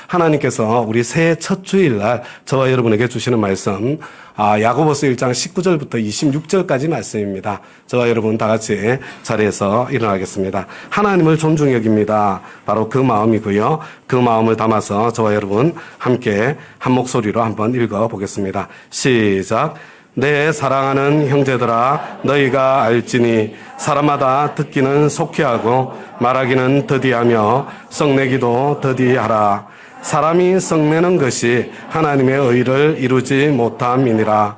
하나님께서 우리 새해 첫 주일날 저와 여러분에게 주시는 말씀, 야고보서 1장 19절부터 26절까지 말씀입니다. 저와 여러분 다 같이 자리에서 일어나겠습니다. 하나님을 존중히 여깁니다. 바로 그 마음이고요. 그 마음을 담아서 저와 여러분 함께 한 목소리로 한번 읽어보겠습니다. 시작. 내 사랑하는 형제들아, 너희가 알지니 사람마다 듣기는 속히 하고 말하기는 더디하며 썩내기도 더디하라. 사람이 썩내는 것이 하나님의 의를 이루지 못함이니라.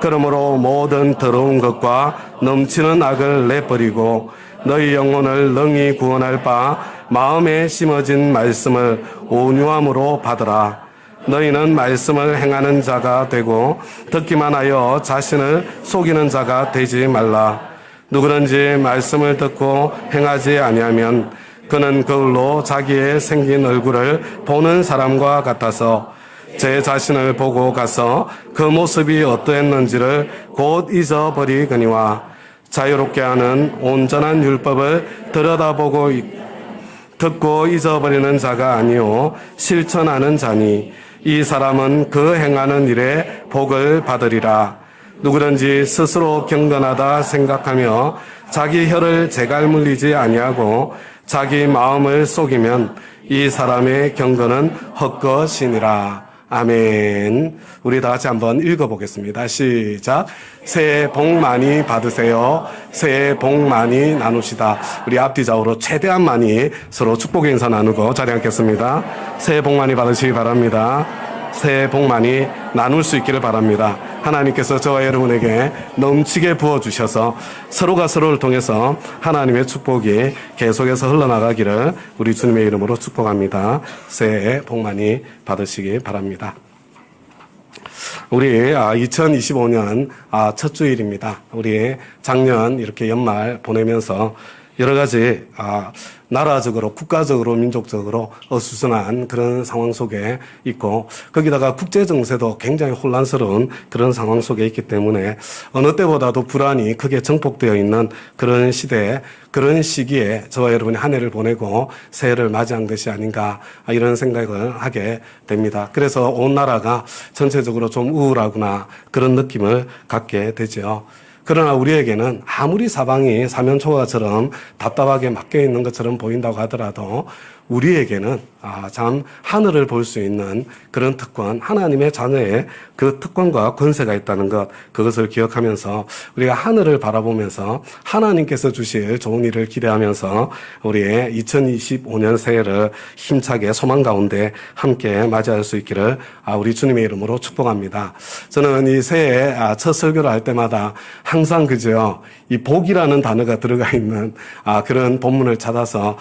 그러므로 모든 더러운 것과 넘치는 악을 내버리고 너희 영혼을 능히 구원할 바 마음에 심어진 말씀을 온유함으로 받으라. 너희는 말씀을 행하는 자가 되고 듣기만 하여 자신을 속이는 자가 되지 말라. 누구든지 말씀을 듣고 행하지 아니하면 그는 그걸로 자기의 생긴 얼굴을 보는 사람과 같아서 제 자신을 보고 가서 그 모습이 어떠했는지를 곧 잊어버리거니와 자유롭게 하는 온전한 율법을 들여다보고 듣고 잊어버리는 자가 아니요 실천하는 자니 이 사람은 그 행하는 일에 복을 받으리라. 누구든지 스스로 경건하다 생각하며 자기 혀를 제갈 물리지 아니하고 자기 마음을 속이면 이 사람의 경건은 헛것이니라. 아멘. 우리 다 같이 한번 읽어보겠습니다. 시작. 새해 복 많이 받으세요. 새해 복 많이 나눕시다. 우리 앞뒤 좌우로 최대한 많이 서로 축복의 인사 나누고 자리 앉겠습니다. 새해 복 많이 받으시기 바랍니다. 새해 복 많이 나눌 수 있기를 바랍니다. 하나님께서 저와 여러분에게 넘치게 부어주셔서 서로가 서로를 통해서 하나님의 축복이 계속해서 흘러나가기를 우리 주님의 이름으로 축복합니다. 새해 복 많이 받으시기 바랍니다. 우리 2025년 첫 주일입니다. 우리 작년 이렇게 연말 보내면서 여러 가지 나라적으로 국가적으로 민족적으로 어수선한 그런 상황 속에 있고 거기다가 국제 정세도 굉장히 혼란스러운 그런 상황 속에 있기 때문에 어느 때보다도 불안이 크게 증폭되어 있는 그런 시대에 그런 시기에 저와 여러분이 한 해를 보내고 새해를 맞이한 것이 아닌가 이런 생각을 하게 됩니다. 그래서 온 나라가 전체적으로 좀 우울하구나 그런 느낌을 갖게 되죠. 그러나 우리에게는 아무리 사방이 사면초가처럼 답답하게 막혀 있는 것처럼 보인다고 하더라도 우리에게는 참 하늘을 볼 수 있는 그런 특권, 하나님의 자녀의 그 특권과 권세가 있다는 것, 그것을 기억하면서 우리가 하늘을 바라보면서 하나님께서 주실 좋은 일을 기대하면서 우리의 2025년 새해를 힘차게 소망 가운데 함께 맞이할 수 있기를 우리 주님의 이름으로 축복합니다. 저는 이 새해 첫 설교를 할 때마다 항상 그죠, 이 복이라는 단어가 들어가 있는 그런 본문을 찾아서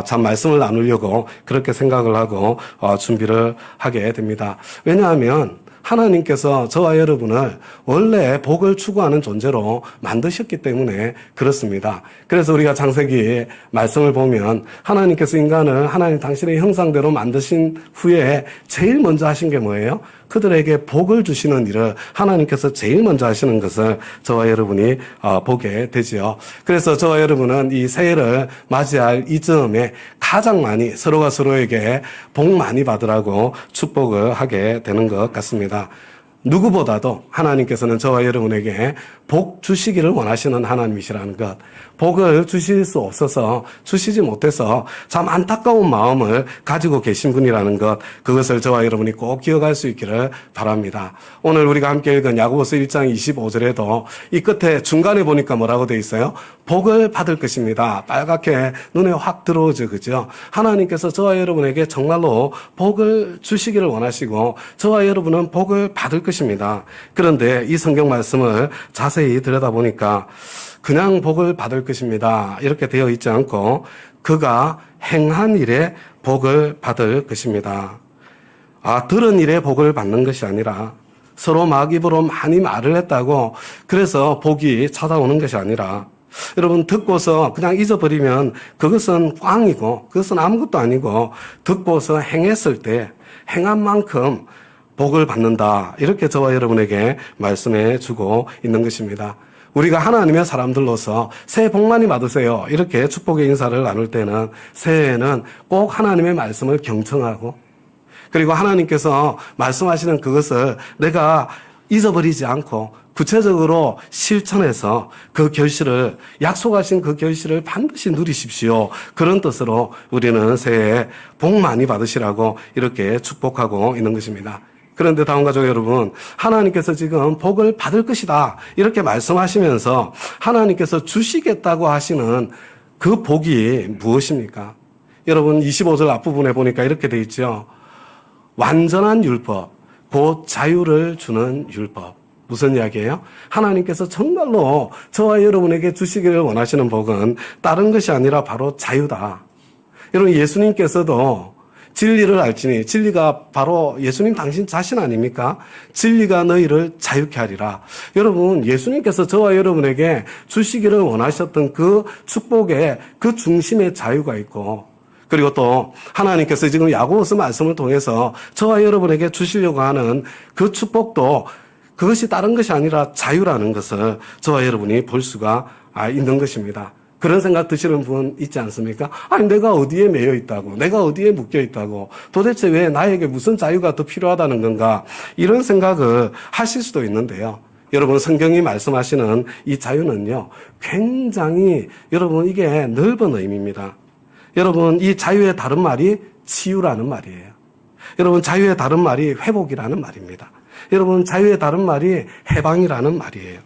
참 말씀을 나누려고 그렇게 생각을 하고 준비를 하게 됩니다. 왜냐하면 하나님께서 저와 여러분을 원래 복을 추구하는 존재로 만드셨기 때문에 그렇습니다. 그래서 우리가 창세기 말씀을 보면 하나님께서 인간을 하나님 당신의 형상대로 만드신 후에 제일 먼저 하신 게 뭐예요? 그들에게 복을 주시는 일을 하나님께서 제일 먼저 하시는 것을 저와 여러분이 보게 되지요. 그래서 저와 여러분은 이 새해를 맞이할 이 즈음에 가장 많이 서로가 서로에게 복 많이 받으라고 축복을 하게 되는 것 같습니다. 누구보다도 하나님께서는 저와 여러분에게 복 주시기를 원하시는 하나님이시라는 것, 복을 주실 수 없어서 주시지 못해서 참 안타까운 마음을 가지고 계신 분이라는 것, 그것을 저와 여러분이 꼭 기억할 수 있기를 바랍니다. 오늘 우리가 함께 읽은 야고보서 1장 25절에도 이 끝에 중간에 보니까 뭐라고 돼 있어요? 복을 받을 것입니다. 빨갛게 눈에 확 들어오죠. 그죠? 하나님께서 저와 여러분에게 정말로 복을 주시기를 원하시고 저와 여러분은 복을 받을 것입니다. 그런데 이 성경 말씀을 자세히 들여다보니까 그냥 복을 받을 것입니다. 이렇게 되어 있지 않고 그가 행한 일에 복을 받을 것입니다. 들은 일에 복을 받는 것이 아니라 서로 막 입으로 많이 말을 했다고 그래서 복이 찾아오는 것이 아니라 여러분 듣고서 그냥 잊어버리면 그것은 꽝이고 그것은 아무것도 아니고 듣고서 행했을 때 행한 만큼 복을 받는다. 이렇게 저와 여러분에게 말씀해 주고 있는 것입니다. 우리가 하나님의 사람들로서 새해 복 많이 받으세요. 이렇게 축복의 인사를 나눌 때는 새해에는 꼭 하나님의 말씀을 경청하고 그리고 하나님께서 말씀하시는 그것을 내가 잊어버리지 않고 구체적으로 실천해서 그 결실을, 약속하신 그 결실을 반드시 누리십시오. 그런 뜻으로 우리는 새해 복 많이 받으시라고 이렇게 축복하고 있는 것입니다. 그런데 다음 가족 여러분, 하나님께서 지금 복을 받을 것이다 이렇게 말씀하시면서 하나님께서 주시겠다고 하시는 그 복이 무엇입니까? 여러분 25절 앞부분에 보니까 이렇게 돼 있죠. 완전한 율법, 곧 자유를 주는 율법. 무슨 이야기예요? 하나님께서 정말로 저와 여러분에게 주시기를 원하시는 복은 다른 것이 아니라 바로 자유다. 여러분 예수님께서도 진리를 알지니, 진리가 바로 예수님 당신 자신 아닙니까? 진리가 너희를 자유케 하리라. 여러분 예수님께서 저와 여러분에게 주시기를 원하셨던 그 축복의 그 중심에 자유가 있고, 그리고 또 하나님께서 지금 야고보서 말씀을 통해서 저와 여러분에게 주시려고 하는 그 축복도 그것이 다른 것이 아니라 자유라는 것을 저와 여러분이 볼 수가 있는 것입니다. 그런 생각 드시는 분 있지 않습니까? 아니 내가 어디에 매여 있다고, 내가 어디에 묶여 있다고, 도대체 왜 나에게 무슨 자유가 더 필요하다는 건가, 이런 생각을 하실 수도 있는데요. 여러분 성경이 말씀하시는 이 자유는요 굉장히 여러분 이게 넓은 의미입니다. 여러분 이 자유의 다른 말이 치유라는 말이에요. 여러분 자유의 다른 말이 회복이라는 말입니다. 여러분 자유의 다른 말이 해방이라는 말이에요.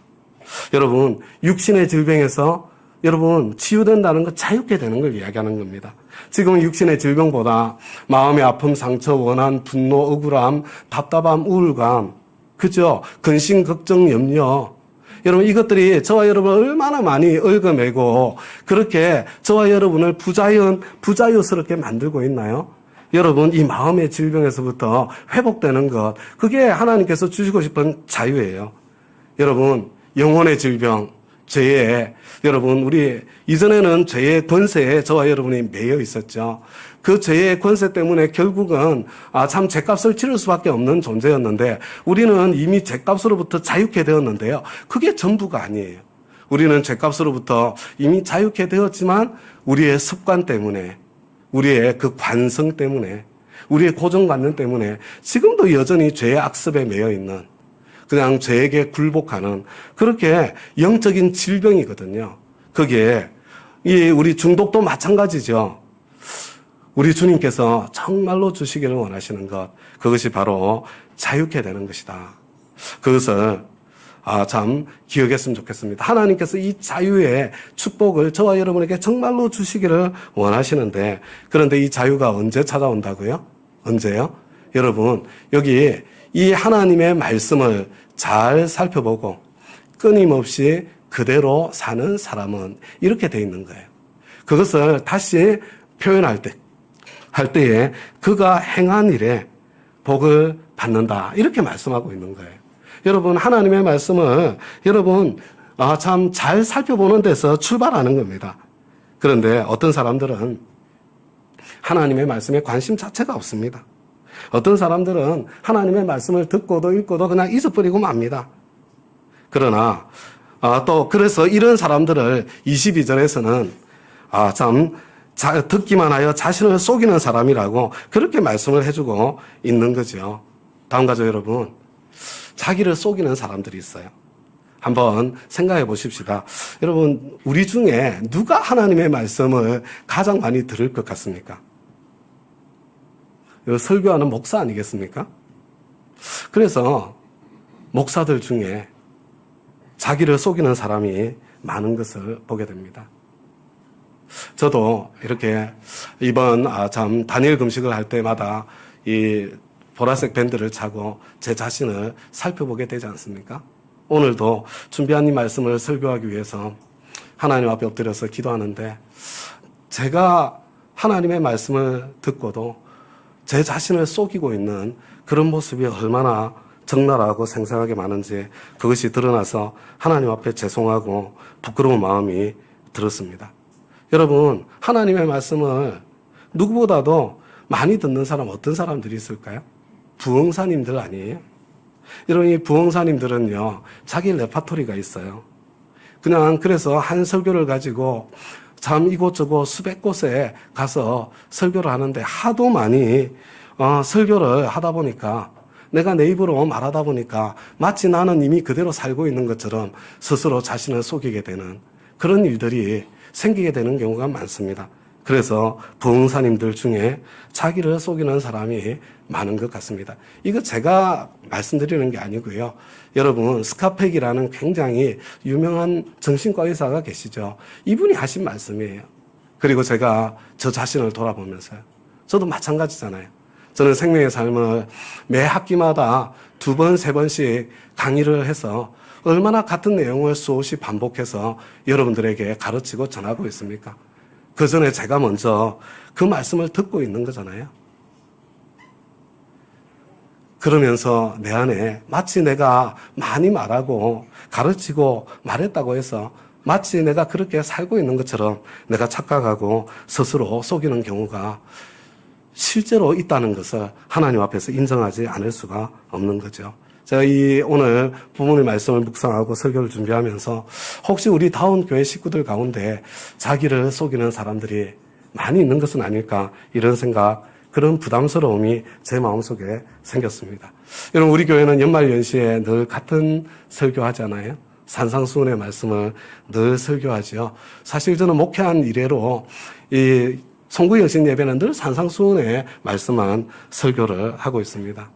여러분 육신의 질병에서 여러분 치유된다는 것, 자유케 되는 걸 이야기하는 겁니다. 지금 육신의 질병보다 마음의 아픔, 상처, 원한, 분노, 억울함, 답답함, 우울감, 그죠? 근심, 걱정, 염려, 여러분 이것들이 저와 여러분을 얼마나 많이 얽어매고 그렇게 저와 여러분을 부자유스럽게 만들고 있나요? 여러분 이 마음의 질병에서부터 회복되는 것, 그게 하나님께서 주시고 싶은 자유예요. 여러분 영혼의 질병, 죄에, 여러분 우리 이전에는 죄의 권세에 저와 여러분이 매여 있었죠. 그 죄의 권세 때문에 결국은 참 죄값을 치를 수밖에 없는 존재였는데 우리는 이미 죄값으로부터 자유케 되었는데요. 그게 전부가 아니에요. 우리는 죄값으로부터 이미 자유케 되었지만 우리의 습관 때문에, 우리의 그 관성 때문에, 우리의 고정관념 때문에 지금도 여전히 죄의 악습에 매여 있는, 그냥 죄에게 굴복하는 그렇게 영적인 질병이거든요. 그게 우리 중독도 마찬가지죠. 우리 주님께서 정말로 주시기를 원하시는 것, 그것이 바로 자유케 되는 것이다. 그것을 참 기억했으면 좋겠습니다. 하나님께서 이 자유의 축복을 저와 여러분에게 정말로 주시기를 원하시는데, 그런데 이 자유가 언제 찾아온다고요? 언제요? 여러분 여기 이 하나님의 말씀을 잘 살펴보고 끊임없이 그대로 사는 사람은 이렇게 돼 있는 거예요. 그것을 다시 표현할 때에 그가 행한 일에 복을 받는다, 이렇게 말씀하고 있는 거예요. 여러분 하나님의 말씀을 여러분 참 잘 살펴보는 데서 출발하는 겁니다. 그런데 어떤 사람들은 하나님의 말씀에 관심 자체가 없습니다. 어떤 사람들은 하나님의 말씀을 듣고도 읽고도 그냥 잊어버리고 맙니다. 그러나 또 그래서 이런 사람들을 22절에서는 참 듣기만 하여 자신을 속이는 사람이라고 그렇게 말씀을 해주고 있는 거죠. 다음 가족 여러분, 자기를 속이는 사람들이 있어요. 한번 생각해 보십시다. 여러분 우리 중에 누가 하나님의 말씀을 가장 많이 들을 것 같습니까? 설교하는 목사 아니겠습니까? 그래서 목사들 중에 자기를 속이는 사람이 많은 것을 보게 됩니다. 저도 이렇게 이번 참 단일 금식을 할 때마다 이 보라색 밴드를 차고 제 자신을 살펴보게 되지 않습니까? 오늘도 준비한 이 말씀을 설교하기 위해서 하나님 앞에 엎드려서 기도하는데, 제가 하나님의 말씀을 듣고도 제 자신을 속이고 있는 그런 모습이 얼마나 적나라하고 생생하게 많은지 그것이 드러나서 하나님 앞에 죄송하고 부끄러운 마음이 들었습니다. 여러분 하나님의 말씀을 누구보다도 많이 듣는 사람 어떤 사람들이 있을까요? 부흥사님들 아니에요? 여러분 이 부흥사님들은요 자기 레파토리가 있어요. 그냥 그래서 한 설교를 가지고 참 이곳저곳 수백 곳에 가서 설교를 하는데 하도 많이 설교를 하다 보니까 내가 내 입으로 말하다 보니까 마치 나는 이미 그대로 살고 있는 것처럼 스스로 자신을 속이게 되는 그런 일들이 생기게 되는 경우가 많습니다. 그래서 부흥사님들 중에 자기를 속이는 사람이 많은 것 같습니다. 이거 제가 말씀드리는 게 아니고요. 여러분 스카펙이라는 굉장히 유명한 정신과 의사가 계시죠. 이분이 하신 말씀이에요. 그리고 제가 저 자신을 돌아보면서요. 저도 마찬가지잖아요. 저는 생명의 삶을 매 학기마다 2번, 3번씩 강의를 해서 얼마나 같은 내용을 수없이 반복해서 여러분들에게 가르치고 전하고 있습니까? 그 전에 제가 먼저 그 말씀을 듣고 있는 거잖아요. 그러면서 내 안에 마치 내가 많이 말하고 가르치고 말했다고 해서 마치 내가 그렇게 살고 있는 것처럼 내가 착각하고 스스로 속이는 경우가 실제로 있다는 것을 하나님 앞에서 인정하지 않을 수가 없는 거죠. 제가 오늘 부모님 말씀을 묵상하고 설교를 준비하면서 혹시 우리 다운 교회 식구들 가운데 자기를 속이는 사람들이 많이 있는 것은 아닐까 이런 생각, 그런 부담스러움이 제 마음속에 생겼습니다. 여러분 우리 교회는 연말연시에 늘 같은 설교하잖아요. 산상수훈의 말씀을 늘 설교하죠. 사실 저는 목회한 이래로 이 송구영신 예배는 늘 산상수훈의 말씀만 설교를 하고 있습니다.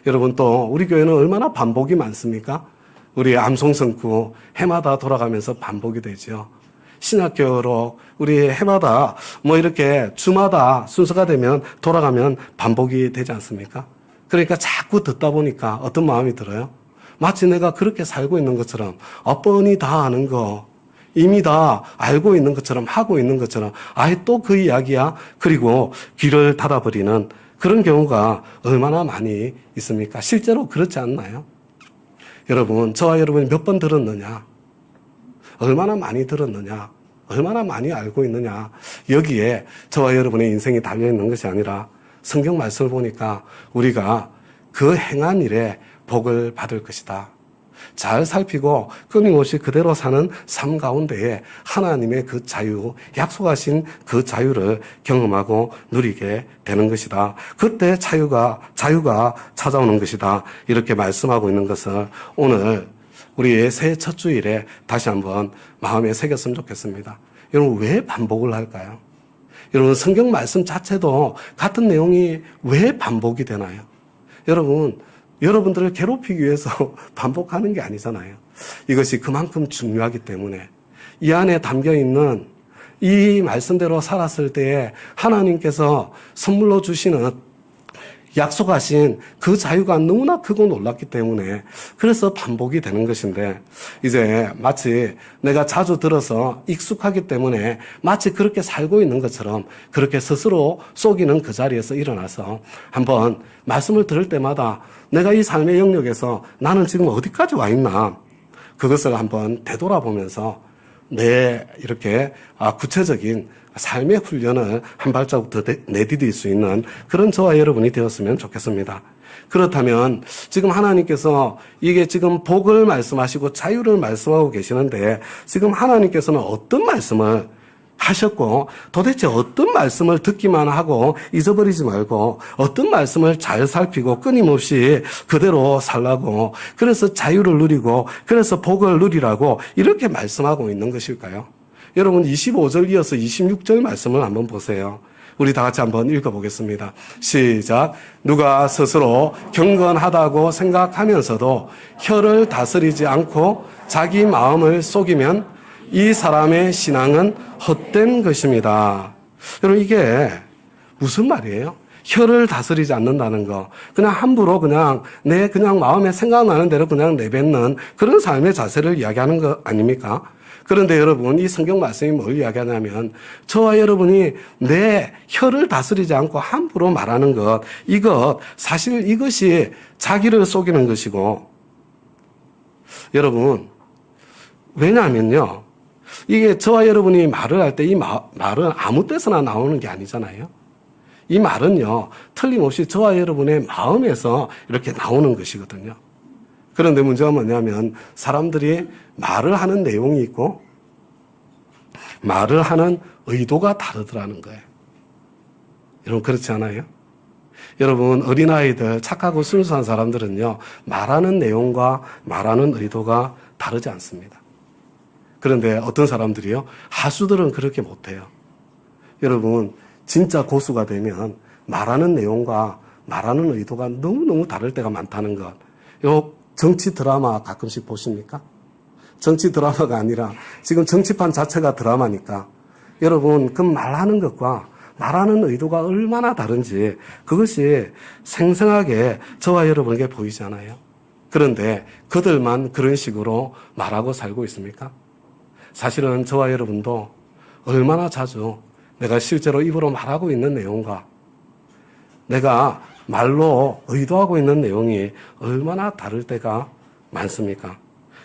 여러분 또 우리 교회는 얼마나 반복이 많습니까? 우리 암송성구 해마다 돌아가면서 반복이 되죠. 신학교로 우리 해마다 이렇게 주마다 순서가 되면 돌아가면 반복이 되지 않습니까? 그러니까 자꾸 듣다 보니까 어떤 마음이 들어요? 마치 내가 그렇게 살고 있는 것처럼 뻔히 다 아는 거 이미 다 알고 있는 것처럼 하고 있는 것처럼 아예 또 그 이야기야? 그리고 귀를 닫아버리는 그런 경우가 얼마나 많이 있습니까? 실제로 그렇지 않나요? 여러분, 저와 여러분이 몇 번 들었느냐? 얼마나 많이 들었느냐? 얼마나 많이 알고 있느냐? 여기에 저와 여러분의 인생이 달려있는 것이 아니라 성경 말씀을 보니까 우리가 그 행한 일에 복을 받을 것이다. 잘 살피고 끊임없이 그대로 사는 삶 가운데에 하나님의 그 자유, 약속하신 그 자유를 경험하고 누리게 되는 것이다. 그때 자유가 찾아오는 것이다. 이렇게 말씀하고 있는 것을 오늘 우리의 새해 첫 주일에 다시 한번 마음에 새겼으면 좋겠습니다. 여러분 왜 반복을 할까요? 여러분 성경 말씀 자체도 같은 내용이 왜 반복이 되나요? 여러분들을 괴롭히기 위해서 반복하는 게 아니잖아요. 이것이 그만큼 중요하기 때문에 이 안에 담겨있는 이 말씀대로 살았을 때에 하나님께서 선물로 주시는 약속하신 그 자유가 너무나 크고 놀랍기 때문에 그래서 반복이 되는 것인데 이제 마치 내가 자주 들어서 익숙하기 때문에 마치 그렇게 살고 있는 것처럼 그렇게 스스로 속이는 그 자리에서 일어나서 한번 말씀을 들을 때마다 내가 이 삶의 영역에서 나는 지금 어디까지 와 있나 그것을 한번 되돌아보면서 이렇게 구체적인 삶의 훈련을 한 발자국 더 내디딜 수 있는 그런 저와 여러분이 되었으면 좋겠습니다. 그렇다면 지금 하나님께서 이게 지금 복을 말씀하시고 자유를 말씀하고 계시는데 지금 하나님께서는 어떤 말씀을 하셨고 도대체 어떤 말씀을 듣기만 하고 잊어버리지 말고 어떤 말씀을 잘 살피고 끊임없이 그대로 살라고 그래서 자유를 누리고 그래서 복을 누리라고 이렇게 말씀하고 있는 것일까요? 여러분 25절 이어서 26절 말씀을 한번 보세요. 우리 다 같이 한번 읽어보겠습니다. 시작. 누가 스스로 경건하다고 생각하면서도 혀를 다스리지 않고 자기 마음을 속이면 이 사람의 신앙은 헛된 것입니다. 여러분 이게 무슨 말이에요? 혀를 다스리지 않는다는 거. 그냥 함부로 그냥 마음에 생각나는 대로 그냥 내뱉는 그런 삶의 자세를 이야기하는 거 아닙니까? 그런데 여러분 이 성경 말씀이 뭘 이야기하냐면 저와 여러분이 내 혀를 다스리지 않고 함부로 말하는 것 사실 이것이 자기를 속이는 것이고 여러분 왜냐하면요 이게 저와 여러분이 말을 할 때 이 말은 아무 때서나 나오는 게 아니잖아요. 이 말은요 틀림없이 저와 여러분의 마음에서 이렇게 나오는 것이거든요. 그런데 문제가 뭐냐면 사람들이 말을 하는 내용이 있고 말을 하는 의도가 다르더라는 거예요. 여러분 그렇지 않아요? 여러분, 어린아이들, 착하고 순수한 사람들은요, 말하는 내용과 말하는 의도가 다르지 않습니다. 그런데 어떤 사람들이요, 하수들은 그렇게 못해요. 여러분, 진짜 고수가 되면 말하는 내용과 말하는 의도가 너무너무 다를 때가 많다는 것. 요 정치 드라마 가끔씩 보십니까? 정치 드라마가 아니라 지금 정치판 자체가 드라마니까 여러분, 그 말하는 것과 말하는 의도가 얼마나 다른지 그것이 생생하게 저와 여러분에게 보이잖아요. 그런데 그들만 그런 식으로 말하고 살고 있습니까? 사실은 저와 여러분도 얼마나 자주 내가 실제로 입으로 말하고 있는 내용과 내가 말로 의도하고 있는 내용이 얼마나 다를 때가 많습니까?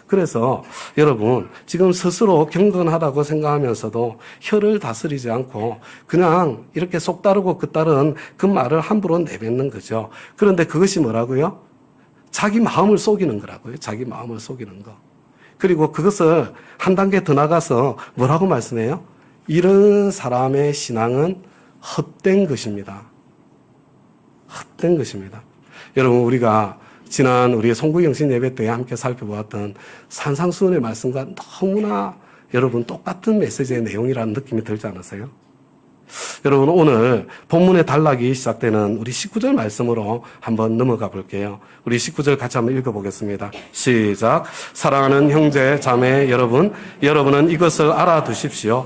그래서 여러분, 지금 스스로 경건하다고 생각하면서도 혀를 다스리지 않고 그냥 이렇게 속 다르고 그 다른 그 말을 함부로 내뱉는 거죠. 그런데 그것이 뭐라고요? 자기 마음을 속이는 거라고요. 자기 마음을 속이는 거. 그리고 그것을 한 단계 더 나가서 뭐라고 말씀해요? 이런 사람의 신앙은 헛된 것입니다. 헛된 것입니다. 여러분, 우리가 지난 우리 송구영신 예배 때 함께 살펴보았던 산상수훈의 말씀과 너무나 여러분 똑같은 메시지의 내용이라는 느낌이 들지 않으세요? 여러분, 오늘 본문의 단락이 시작되는 우리 19절 말씀으로 한번 넘어가 볼게요. 우리 19절 같이 한번 읽어보겠습니다. 시작. 사랑하는 형제 자매 여러분, 여러분은 이것을 알아두십시오.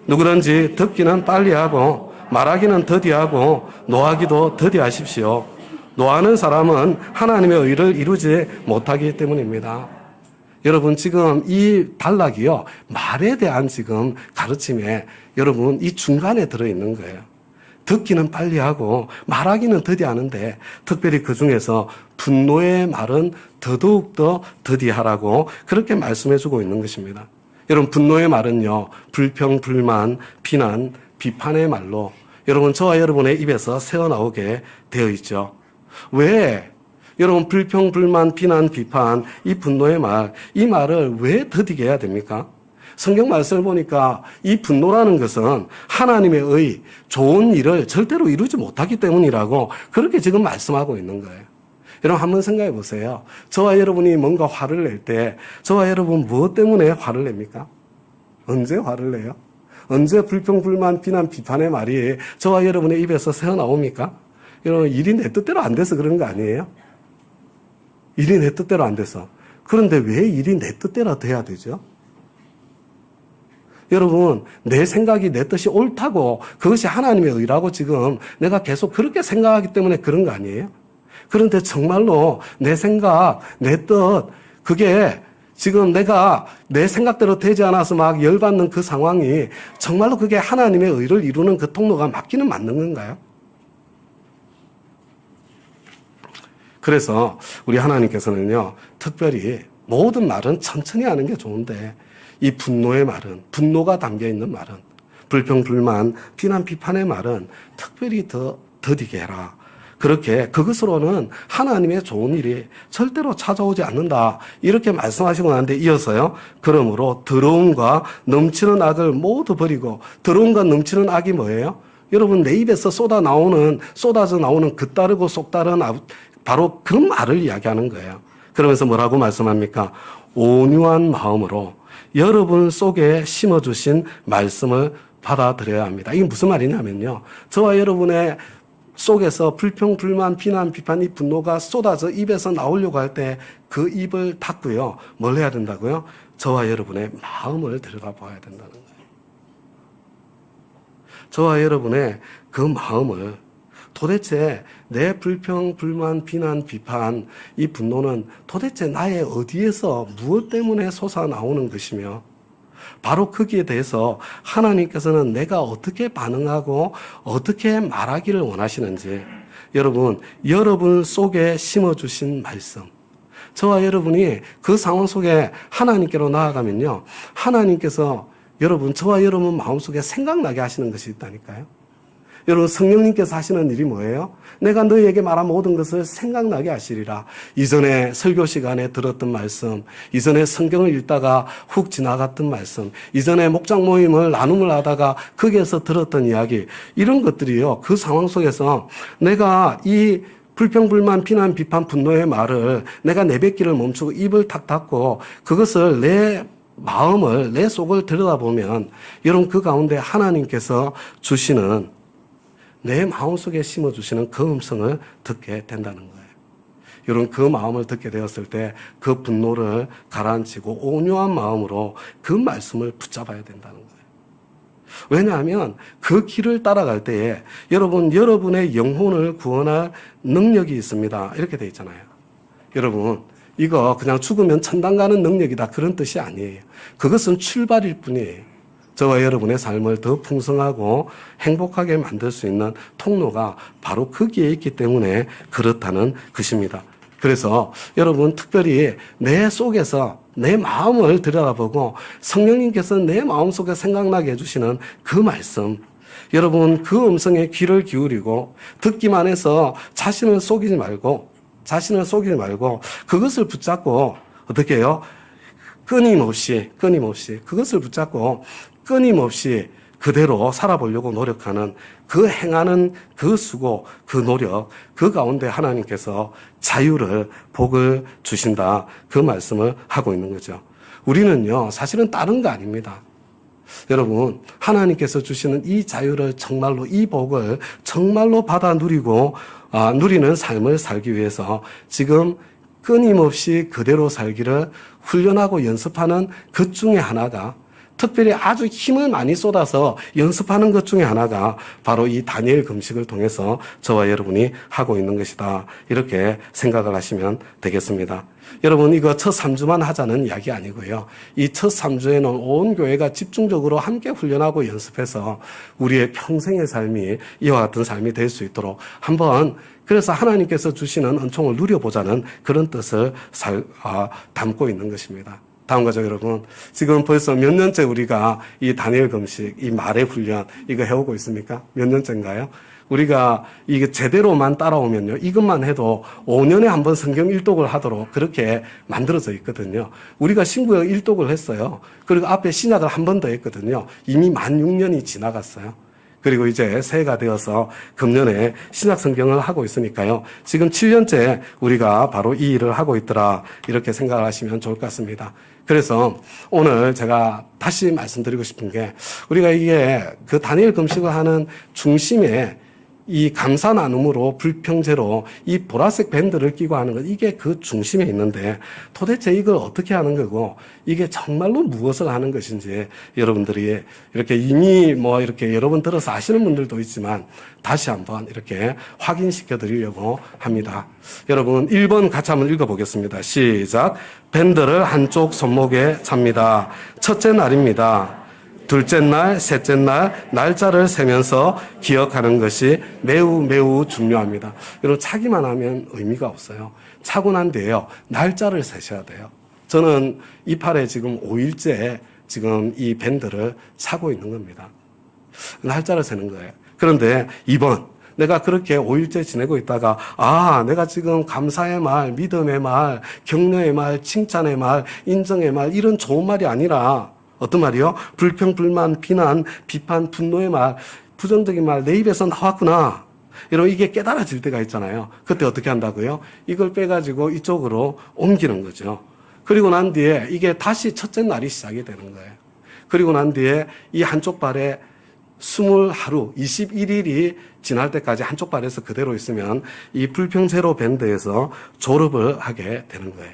누구든지 듣기는 빨리 하고 말하기는 더디하고 노하기도 더디하십시오. 노하는 사람은 하나님의 의를 이루지 못하기 때문입니다. 여러분, 지금 이 단락이요, 말에 대한 지금 가르침에 여러분 이 중간에 들어있는 거예요. 듣기는 빨리 하고 말하기는 더디하는데 특별히 그 중에서 분노의 말은 더더욱더 더디하라고 그렇게 말씀해 주고 있는 것입니다. 여러분, 분노의 말은요, 불평, 불만, 비난, 비판의 말로 여러분 저와 여러분의 입에서 새어나오게 되어 있죠. 왜? 여러분, 불평, 불만, 비난, 비판, 이 분노의 말, 이 말을 왜 더디게 해야 됩니까? 성경 말씀을 보니까 이 분노라는 것은 하나님의 의, 좋은 일을 절대로 이루지 못하기 때문이라고 그렇게 지금 말씀하고 있는 거예요. 여러분, 한번 생각해 보세요. 저와 여러분이 뭔가 화를 낼 때 저와 여러분 무엇 때문에 화를 냅니까? 언제 화를 내요? 언제 불평, 불만, 비난, 비판의 말이 저와 여러분의 입에서 새어나옵니까? 여러분, 일이 내 뜻대로 안 돼서 그런 거 아니에요? 일이 내 뜻대로 안 돼서. 그런데 왜 일이 내 뜻대로 돼야 되죠? 여러분, 내 생각이 내 뜻이 옳다고 그것이 하나님의 의라고 지금 내가 계속 그렇게 생각하기 때문에 그런 거 아니에요? 그런데 정말로 내 생각, 내 뜻, 그게 지금 내가 내 생각대로 되지 않아서 막 열받는 그 상황이 정말로 그게 하나님의 의를 이루는 그 통로가 맞기는 맞는 건가요? 그래서 우리 하나님께서는요, 특별히 모든 말은 천천히 하는 게 좋은데 이 분노의 말은, 분노가 담겨 있는 말은, 불평, 불만, 비난, 비판의 말은 특별히 더 더디게 해라. 그렇게 그것으로는 하나님의 좋은 일이 절대로 찾아오지 않는다. 이렇게 말씀하시고 나는데 이어서요. 그러므로 더러움과 넘치는 악을 모두 버리고, 더러움과 넘치는 악이 뭐예요? 여러분, 내 입에서 쏟아져 나오는 긋다르고 속다른 바로 그 말을 이야기하는 거예요. 그러면서 뭐라고 말씀합니까? 온유한 마음으로 여러분 속에 심어주신 말씀을 받아들여야 합니다. 이게 무슨 말이냐면요. 저와 여러분의 속에서 불평, 불만, 비난, 비판, 이 분노가 쏟아져 입에서 나오려고 할 때 그 입을 닫고요. 뭘 해야 된다고요? 저와 여러분의 마음을 들여다봐야 된다는 거예요. 저와 여러분의 그 마음을 도대체 내 불평, 불만, 비난, 비판, 이 분노는 도대체 나의 어디에서 무엇 때문에 솟아나오는 것이며 바로 거기에 대해서 하나님께서는 내가 어떻게 반응하고 어떻게 말하기를 원하시는지 여러분 속에 심어주신 말씀, 저와 여러분이 그 상황 속에 하나님께로 나아가면요, 하나님께서 저와 여러분 마음속에 생각나게 하시는 것이 있다니까요. 여러분, 성령님께서 하시는 일이 뭐예요? 내가 너희에게 말한 모든 것을 생각나게 하시리라. 이전에 설교 시간에 들었던 말씀, 이전에 성경을 읽다가 훅 지나갔던 말씀, 이전에 목장 모임을 나눔을 하다가 거기에서 들었던 이야기, 이런 것들이요, 그 상황 속에서 내가 이 불평불만, 비난, 비판, 분노의 말을 내가 내뱉기를 멈추고 입을 탁 닫고 그것을 내 마음을, 내 속을 들여다보면 여러분, 그 가운데 하나님께서 주시는, 내 마음속에 심어주시는 그 음성을 듣게 된다는 거예요. 여러분, 그 마음을 듣게 되었을 때 그 분노를 가라앉히고 온유한 마음으로 그 말씀을 붙잡아야 된다는 거예요. 왜냐하면 그 길을 따라갈 때에 여러분의 영혼을 구원할 능력이 있습니다. 이렇게 돼 있잖아요. 여러분, 이거 그냥 죽으면 천당 가는 능력이다, 그런 뜻이 아니에요. 그것은 출발일 뿐이에요. 저와 여러분의 삶을 더 풍성하고 행복하게 만들 수 있는 통로가 바로 거기에 있기 때문에 그렇다는 것입니다. 그래서 여러분, 특별히 내 속에서 내 마음을 들여다보고 성령님께서 내 마음속에 생각나게 해주시는 그 말씀, 여러분, 그 음성에 귀를 기울이고 듣기만 해서 자신을 속이지 말고 그것을 붙잡고 어떻게 해요? 끊임없이 그것을 붙잡고 끊임없이 그대로 살아보려고 노력하는, 그 행하는 그 수고, 그 노력, 그 가운데 하나님께서 자유를, 복을 주신다, 그 말씀을 하고 있는 거죠. 우리는요, 사실은 다른 거 아닙니다. 여러분, 하나님께서 주시는 이 자유를 정말로, 이 복을 정말로 받아 누리고 누리는 삶을 살기 위해서 지금 끊임없이 그대로 살기를 훈련하고 연습하는 것 중에 하나가, 특별히 아주 힘을 많이 쏟아서 연습하는 것 중에 하나가 바로 이 다니엘 금식을 통해서 저와 여러분이 하고 있는 것이다, 이렇게 생각을 하시면 되겠습니다. 여러분, 이거 첫 3주만 하자는 이야기 아니고요. 이 첫 3주에는 온 교회가 집중적으로 함께 훈련하고 연습해서 우리의 평생의 삶이 이와 같은 삶이 될 수 있도록 한번, 그래서 하나님께서 주시는 은총을 누려보자는 그런 뜻을 담고 있는 것입니다. 다음 거죠, 여러분. 지금 벌써 몇 년째 우리가 이 다니엘 금식, 이 말의 훈련, 이거 해오고 있습니까? 몇 년째인가요? 우리가 이게 제대로만 따라오면요, 이것만 해도 5년에 한 번 성경 일독을 하도록 그렇게 만들어져 있거든요. 우리가 신구약 일독을 했어요. 그리고 앞에 신약을 한 번 더 했거든요. 이미 만 6년이 지나갔어요. 그리고 이제 새해가 되어서 금년에 신약 성경을 하고 있으니까요. 지금 7년째 우리가 바로 이 일을 하고 있더라, 이렇게 생각을 하시면 좋을 것 같습니다. 그래서 오늘 제가 다시 말씀드리고 싶은 게, 우리가 이게 그 다니엘 금식을 하는 중심에 이 감사 나눔으로 불평제로 이 보라색 밴드를 끼고 하는 것, 이게 그 중심에 있는데 도대체 이걸 어떻게 하는 거고 이게 정말로 무엇을 하는 것인지 여러분들이 이렇게 이미 이렇게 여러 번 들어서 아시는 분들도 있지만 다시 한번 이렇게 확인시켜 드리려고 합니다. 여러분, 1번 같이 한번 읽어보겠습니다. 시작. 밴드를 한쪽 손목에 찹니다. 첫째 날입니다. 둘째 날, 셋째 날, 날짜를 세면서 기억하는 것이 매우 중요합니다. 여러분, 차기만 하면 의미가 없어요. 차고 난 뒤에요, 날짜를 세셔야 돼요. 저는 이 팔에 지금 5일째 지금 이 밴드를 차고 있는 겁니다. 날짜를 세는 거예요. 그런데 2번, 내가 그렇게 5일째 지내고 있다가, 내가 지금 감사의 말, 믿음의 말, 격려의 말, 칭찬의 말, 인정의 말, 이런 좋은 말이 아니라 어떤 말이요? 불평, 불만, 비난, 비판, 분노의 말, 부정적인 말, 내 입에서 나왔구나. 여러분, 이게 깨달아질 때가 있잖아요. 그때 어떻게 한다고요? 이걸 빼가지고 이쪽으로 옮기는 거죠. 그리고 난 뒤에 이게 다시 첫째 날이 시작이 되는 거예요. 그리고 난 뒤에 이 한쪽 발에 20하루, 21일이 지날 때까지 한쪽 발에서 그대로 있으면 이 불평제로 밴드에서 졸업을 하게 되는 거예요.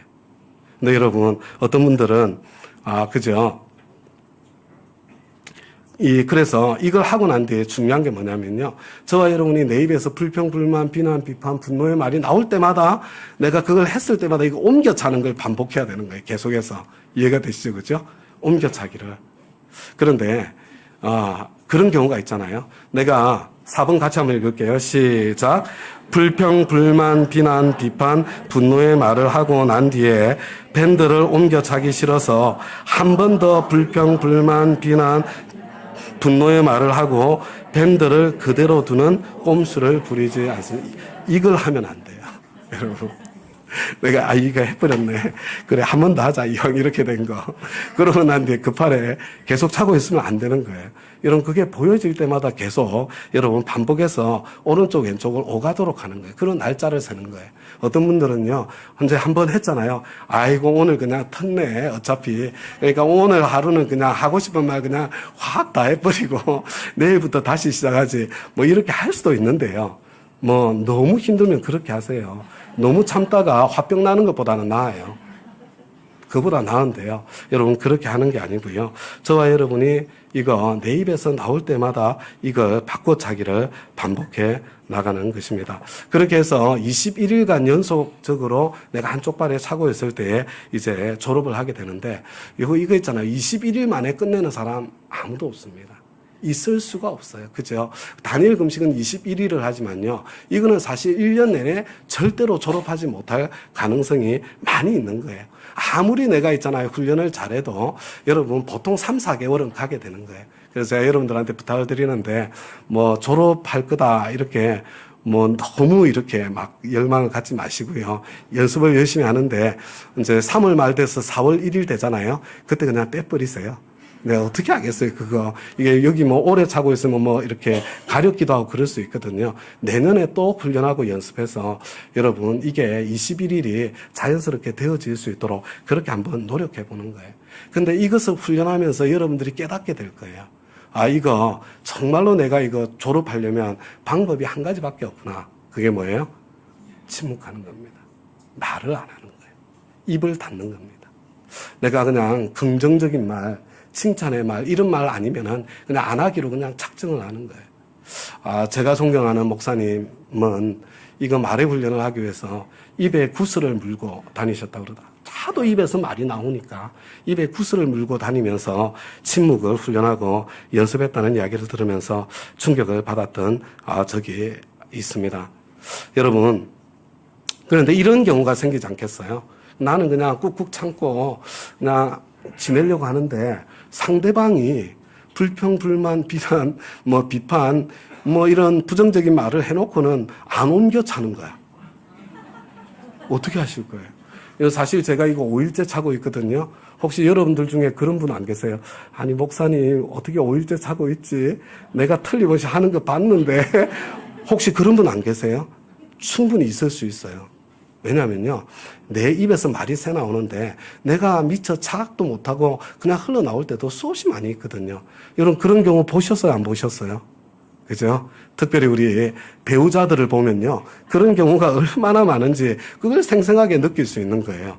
근데 여러분, 어떤 분들은, 그죠? 그래서 이걸 하고 난 뒤에 중요한 게 뭐냐면요. 저와 여러분이 내 입에서 불평, 불만, 비난, 비판, 분노의 말이 나올 때마다 내가 그걸 했을 때마다 이거 옮겨차는 걸 반복해야 되는 거예요. 계속해서. 이해가 되시죠? 그죠? 옮겨차기를. 그런데, 그런 경우가 있잖아요. 내가 4번 같이 한번 읽을게요. 시작. 불평, 불만, 비난, 비판, 분노의 말을 하고 난 뒤에 밴드를 옮겨차기 싫어서 한 번 더 불평, 불만, 비난, 분노의 말을 하고 밴드를 그대로 두는 꼼수를 부리지 않습니다. 이걸 하면 안 돼요. 여러분. 내가 이거 해버렸네. 그래, 한 번 더 하자. 이왕 이렇게 된 거. 그러고 난 뒤에 급하래. 계속 차고 있으면 안 되는 거예요. 여러분, 그게 보여질 때마다 계속 여러분 반복해서 오른쪽, 왼쪽을 오가도록 하는 거예요. 그런 날짜를 세는 거예요. 어떤 분들은요, 언제 한 번 했잖아요. 아이고, 오늘 그냥 텄네. 어차피. 그러니까 오늘 하루는 그냥 하고 싶은 말 그냥 확 다 해버리고 내일부터 다시 시작하지. 뭐 이렇게 할 수도 있는데요. 뭐 너무 힘들면 그렇게 하세요. 너무 참다가 화병 나는 것보다는 나아요. 그보다 나은데요. 여러분 그렇게 하는 게 아니고요. 저와 여러분이 이거 내 입에서 나올 때마다 이걸 바꿔차기를 반복해 나가는 것입니다. 그렇게 해서 21일간 연속적으로 내가 한쪽 발에 차고 있을 때 이제 졸업을 하게 되는데 이거 있잖아요. 21일 만에 끝내는 사람 아무도 없습니다. 있을 수가 없어요. 그죠? 단일 금식은 21일을 하지만요. 이거는 사실 1년 내내 절대로 졸업하지 못할 가능성이 많이 있는 거예요. 아무리 내가 있잖아요. 훈련을 잘해도 여러분 보통 3, 4개월은 가게 되는 거예요. 그래서 제가 여러분들한테 부탁을 드리는데 뭐 졸업할 거다 이렇게 뭐 너무 이렇게 막 열망을 갖지 마시고요. 연습을 열심히 하는데 이제 3월 말 돼서 4월 1일 되잖아요. 그때 그냥 빼버리세요. 내가 어떻게 하겠어요, 그거. 이게 여기 뭐 오래 차고 있으면 뭐 이렇게 가렵기도 하고 그럴 수 있거든요. 내년에 또 훈련하고 연습해서 여러분 이게 21일이 자연스럽게 되어질 수 있도록 그렇게 한번 노력해 보는 거예요. 근데 이것을 훈련하면서 여러분들이 깨닫게 될 거예요. 아, 이거 정말로 내가 이거 졸업하려면 방법이 한 가지밖에 없구나. 그게 뭐예요? 침묵하는 겁니다. 말을 안 하는 거예요. 입을 닫는 겁니다. 내가 그냥 긍정적인 말, 칭찬의 말, 이런 말 아니면은 그냥 안 하기로 그냥 작정을 하는 거예요. 아, 제가 존경하는 목사님은 이거 말의 훈련을 하기 위해서 입에 구슬을 물고 다니셨다고 그러다. 하도 입에서 말이 나오니까 입에 구슬을 물고 다니면서 침묵을 훈련하고 연습했다는 이야기를 들으면서 충격을 받았던 적이 있습니다. 여러분, 그런데 이런 경우가 생기지 않겠어요? 나는 그냥 꾹꾹 참고 그냥 지내려고 하는데 상대방이 불평, 불만, 비난, 뭐 비판, 뭐 이런 부정적인 말을 해놓고는 안 옮겨 차는 거야. 어떻게 하실 거예요? 사실 제가 이거 5일째 차고 있거든요. 혹시 여러분들 중에 그런 분 안 계세요? 아니, 목사님, 어떻게 5일째 차고 있지? 내가 틀림없이 하는 거 봤는데, 혹시 그런 분 안 계세요? 충분히 있을 수 있어요. 왜냐면요, 내 입에서 말이 새 나오는데 내가 미처 자각도 못하고 그냥 흘러나올 때도 수없이 많이 있거든요. 여러분 그런 경우 보셨어요? 안 보셨어요? 그죠? 특별히 우리 배우자들을 보면요, 그런 경우가 얼마나 많은지 그걸 생생하게 느낄 수 있는 거예요.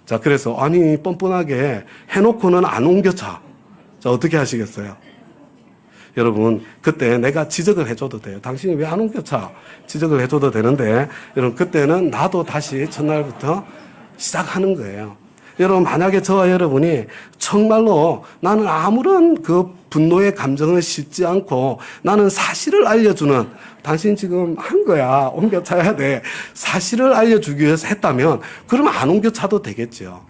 자, 그래서 아니 뻔뻔하게 해놓고는 안 옮겨차. 자, 어떻게 하시겠어요? 여러분 그때 내가 지적을 해줘도 돼요. 당신이 왜 안 옮겨차? 지적을 해줘도 되는데 여러분 그때는 나도 다시 첫날부터 시작하는 거예요. 여러분 만약에 저와 여러분이 정말로 나는 아무런 그 분노의 감정을 싣지 않고 나는 사실을 알려주는, 당신 지금 한 거야, 옮겨차야 돼, 사실을 알려주기 위해서 했다면 그러면 안 옮겨차도 되겠죠.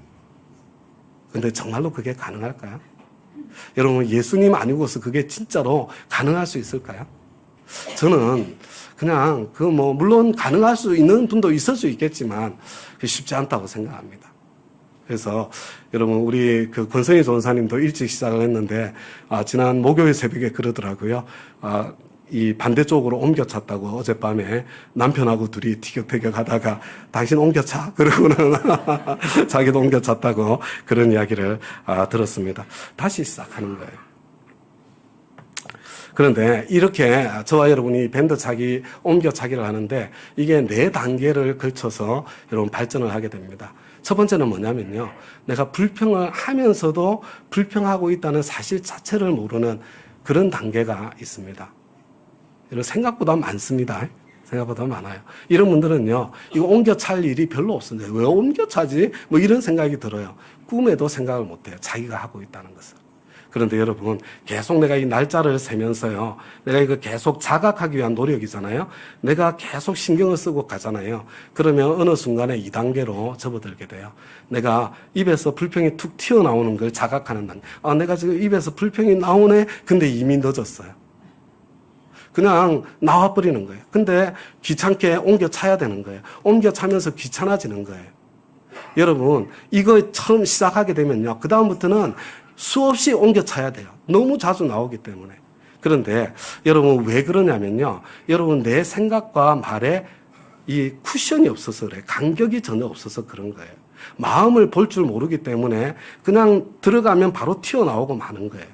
근데 정말로 그게 가능할까요? 여러분 예수님 아니고서 그게 진짜로 가능할 수 있을까요? 저는 그냥 물론 가능할 수 있는 분도 있을 수 있겠지만 쉽지 않다고 생각합니다. 그래서 여러분 우리 그 권성희 전사님도 일찍 시작을 했는데 지난 목요일 새벽에 그러더라고요. 이 반대쪽으로 옮겨찼다고 어젯밤에 남편하고 둘이 티격태격 하다가 당신 옮겨차? 그러고는 자기도 옮겨찼다고 그런 이야기를 들었습니다. 다시 시작하는 거예요. 그런데 이렇게 저와 여러분이 밴드 차기, 옮겨차기를 하는데 이게 4단계를 걸쳐서 여러분 발전을 하게 됩니다. 첫 번째는 뭐냐면요, 내가 불평을 하면서도 불평하고 있다는 사실 자체를 모르는 그런 단계가 있습니다. 여러분 생각보다 많습니다. 생각보다 많아요. 이런 분들은요, 이거 옮겨찰 일이 별로 없습니다. 왜 옮겨차지? 뭐 이런 생각이 들어요. 꿈에도 생각을 못해요. 자기가 하고 있다는 것을. 그런데 여러분, 계속 내가 이 날짜를 세면서요, 내가 이거 계속 자각하기 위한 노력이잖아요. 내가 계속 신경을 쓰고 가잖아요. 그러면 어느 순간에 2단계로 접어들게 돼요. 내가 입에서 불평이 툭 튀어나오는 걸 자각하는 단계. 아, 내가 지금 입에서 불평이 나오네? 근데 이미 늦었어요. 그냥 나와버리는 거예요. 근데 귀찮게 옮겨 차야 되는 거예요. 옮겨 차면서 귀찮아지는 거예요. 여러분, 이거 처음 시작하게 되면요, 그 다음부터는 수없이 옮겨 차야 돼요. 너무 자주 나오기 때문에. 그런데 여러분 왜 그러냐면요, 여러분 내 생각과 말에 이 쿠션이 없어서 그래요. 간격이 전혀 없어서 그런 거예요. 마음을 볼 줄 모르기 때문에 그냥 들어가면 바로 튀어나오고 마는 거예요.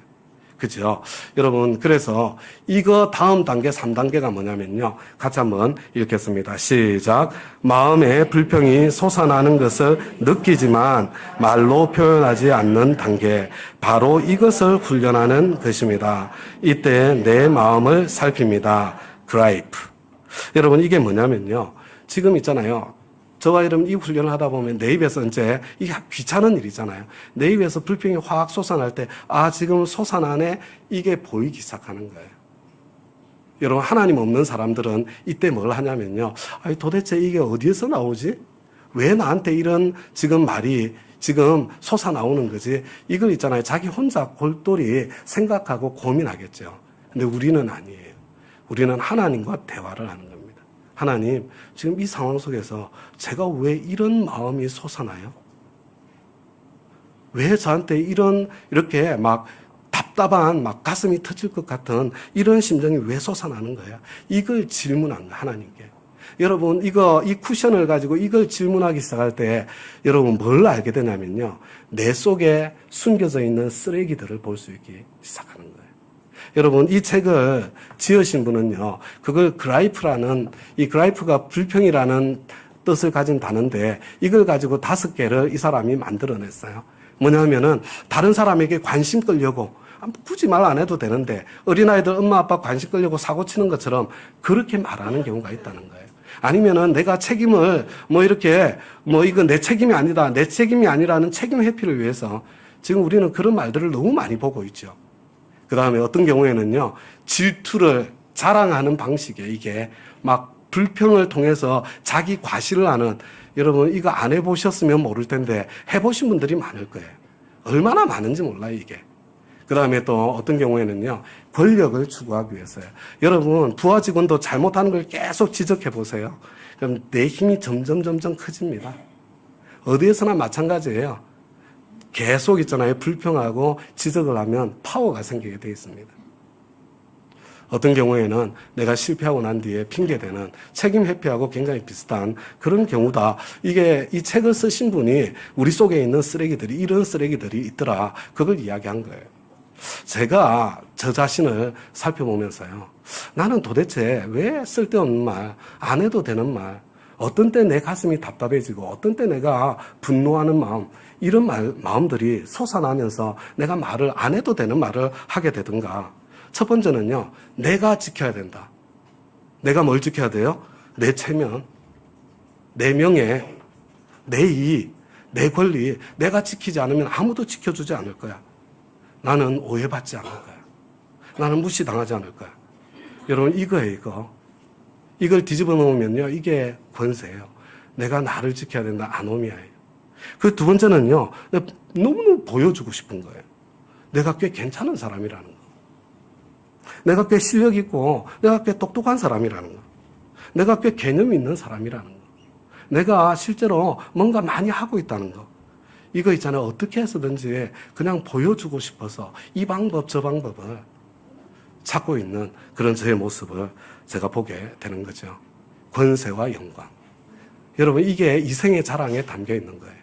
그죠? 여러분, 그래서 이거 다음 단계, 3단계가 뭐냐면요. 같이 한번 읽겠습니다. 시작. 마음에 불평이 솟아나는 것을 느끼지만 말로 표현하지 않는 단계. 바로 이것을 훈련하는 것입니다. 이때 내 마음을 살핍니다. 그라이프. 여러분, 이게 뭐냐면요. 지금 있잖아요. 저와 여러분 이 훈련을 하다 보면 내 입에서 이제 이게 귀찮은 일이잖아요. 내 입에서 불평이 확 솟아날 때, 아, 지금 솟아나네? 이게 보이기 시작하는 거예요. 여러분, 하나님 없는 사람들은 이때 뭘 하냐면요. 아니, 도대체 이게 어디에서 나오지? 왜 나한테 이런 지금 말이 지금 솟아나오는 거지? 이걸 있잖아요. 자기 혼자 골똘히 생각하고 고민하겠죠. 근데 우리는 아니에요. 우리는 하나님과 대화를 하는 겁니다. 하나님, 지금 이 상황 속에서 제가 왜 이런 마음이 솟아나요? 왜 저한테 이렇게 막 답답한, 막 가슴이 터질 것 같은 이런 심정이 왜 솟아나는 거예요? 이걸 질문한 거예요, 하나님께. 여러분, 이 쿠션을 가지고 이걸 질문하기 시작할 때 여러분 뭘 알게 되냐면요. 내 속에 숨겨져 있는 쓰레기들을 볼 수 있기 시작하는 거예요. 여러분, 이 책을 지으신 분은요, 그걸 그라이프라는, 이 그라이프가 불평이라는 뜻을 가진 단어인데, 이걸 가지고 5개를 이 사람이 만들어냈어요. 뭐냐면은, 다른 사람에게 관심 끌려고, 굳이 말 안 해도 되는데, 어린아이들 엄마 아빠 관심 끌려고 사고 치는 것처럼 그렇게 말하는 경우가 있다는 거예요. 아니면은 내가 책임을, 이건 내 책임이 아니다, 내 책임이 아니라는 책임 회피를 위해서, 지금 우리는 그런 말들을 너무 많이 보고 있죠. 그 다음에 어떤 경우에는요, 질투를 자랑하는 방식에 이게 막 불평을 통해서 자기 과시를 하는, 여러분 이거 안 해보셨으면 모를 텐데 해보신 분들이 많을 거예요. 얼마나 많은지 몰라요, 이게. 그 다음에 또 어떤 경우에는요, 권력을 추구하기 위해서요. 여러분, 부하 직원도 잘못하는 걸 계속 지적해 보세요. 그럼 내 힘이 점점 커집니다. 어디에서나 마찬가지예요. 계속 있잖아요. 불평하고 지적을 하면 파워가 생기게 되어 있습니다. 어떤 경우에는 내가 실패하고 난 뒤에 핑계대는 책임 회피하고 굉장히 비슷한 그런 경우다. 이 책을 쓰신 분이 우리 속에 있는 쓰레기들이, 이런 쓰레기들이 있더라. 그걸 이야기한 거예요. 제가 저 자신을 살펴보면서요. 나는 도대체 왜 쓸데없는 말, 안 해도 되는 말, 어떤 때 내 가슴이 답답해지고 어떤 때 내가 분노하는 마음, 이런 마음들이 솟아나면서 내가 말을 안 해도 되는 말을 하게 되든가. 첫 번째는요, 내가 지켜야 된다. 내가 뭘 지켜야 돼요? 내 체면, 내 명예, 내 이익, 내 권리, 내가 지키지 않으면 아무도 지켜주지 않을 거야. 나는 오해받지 않을 거야. 나는 무시당하지 않을 거야. 여러분, 이거예요, 이거. 이걸 뒤집어 놓으면요, 이게 권세예요. 내가 나를 지켜야 된다, 아노미아예요. 그 두 번째는요, 너무너무 보여주고 싶은 거예요. 내가 꽤 괜찮은 사람이라는 거. 내가 꽤 실력 있고, 내가 꽤 똑똑한 사람이라는 거. 내가 꽤 개념이 있는 사람이라는 거. 내가 실제로 뭔가 많이 하고 있다는 거. 이거 있잖아요. 어떻게 해서든지 그냥 보여주고 싶어서 이 방법, 저 방법을 찾고 있는 그런 저의 모습을 제가 보게 되는 거죠. 권세와 영광. 여러분, 이게 이생의 자랑에 담겨 있는 거예요.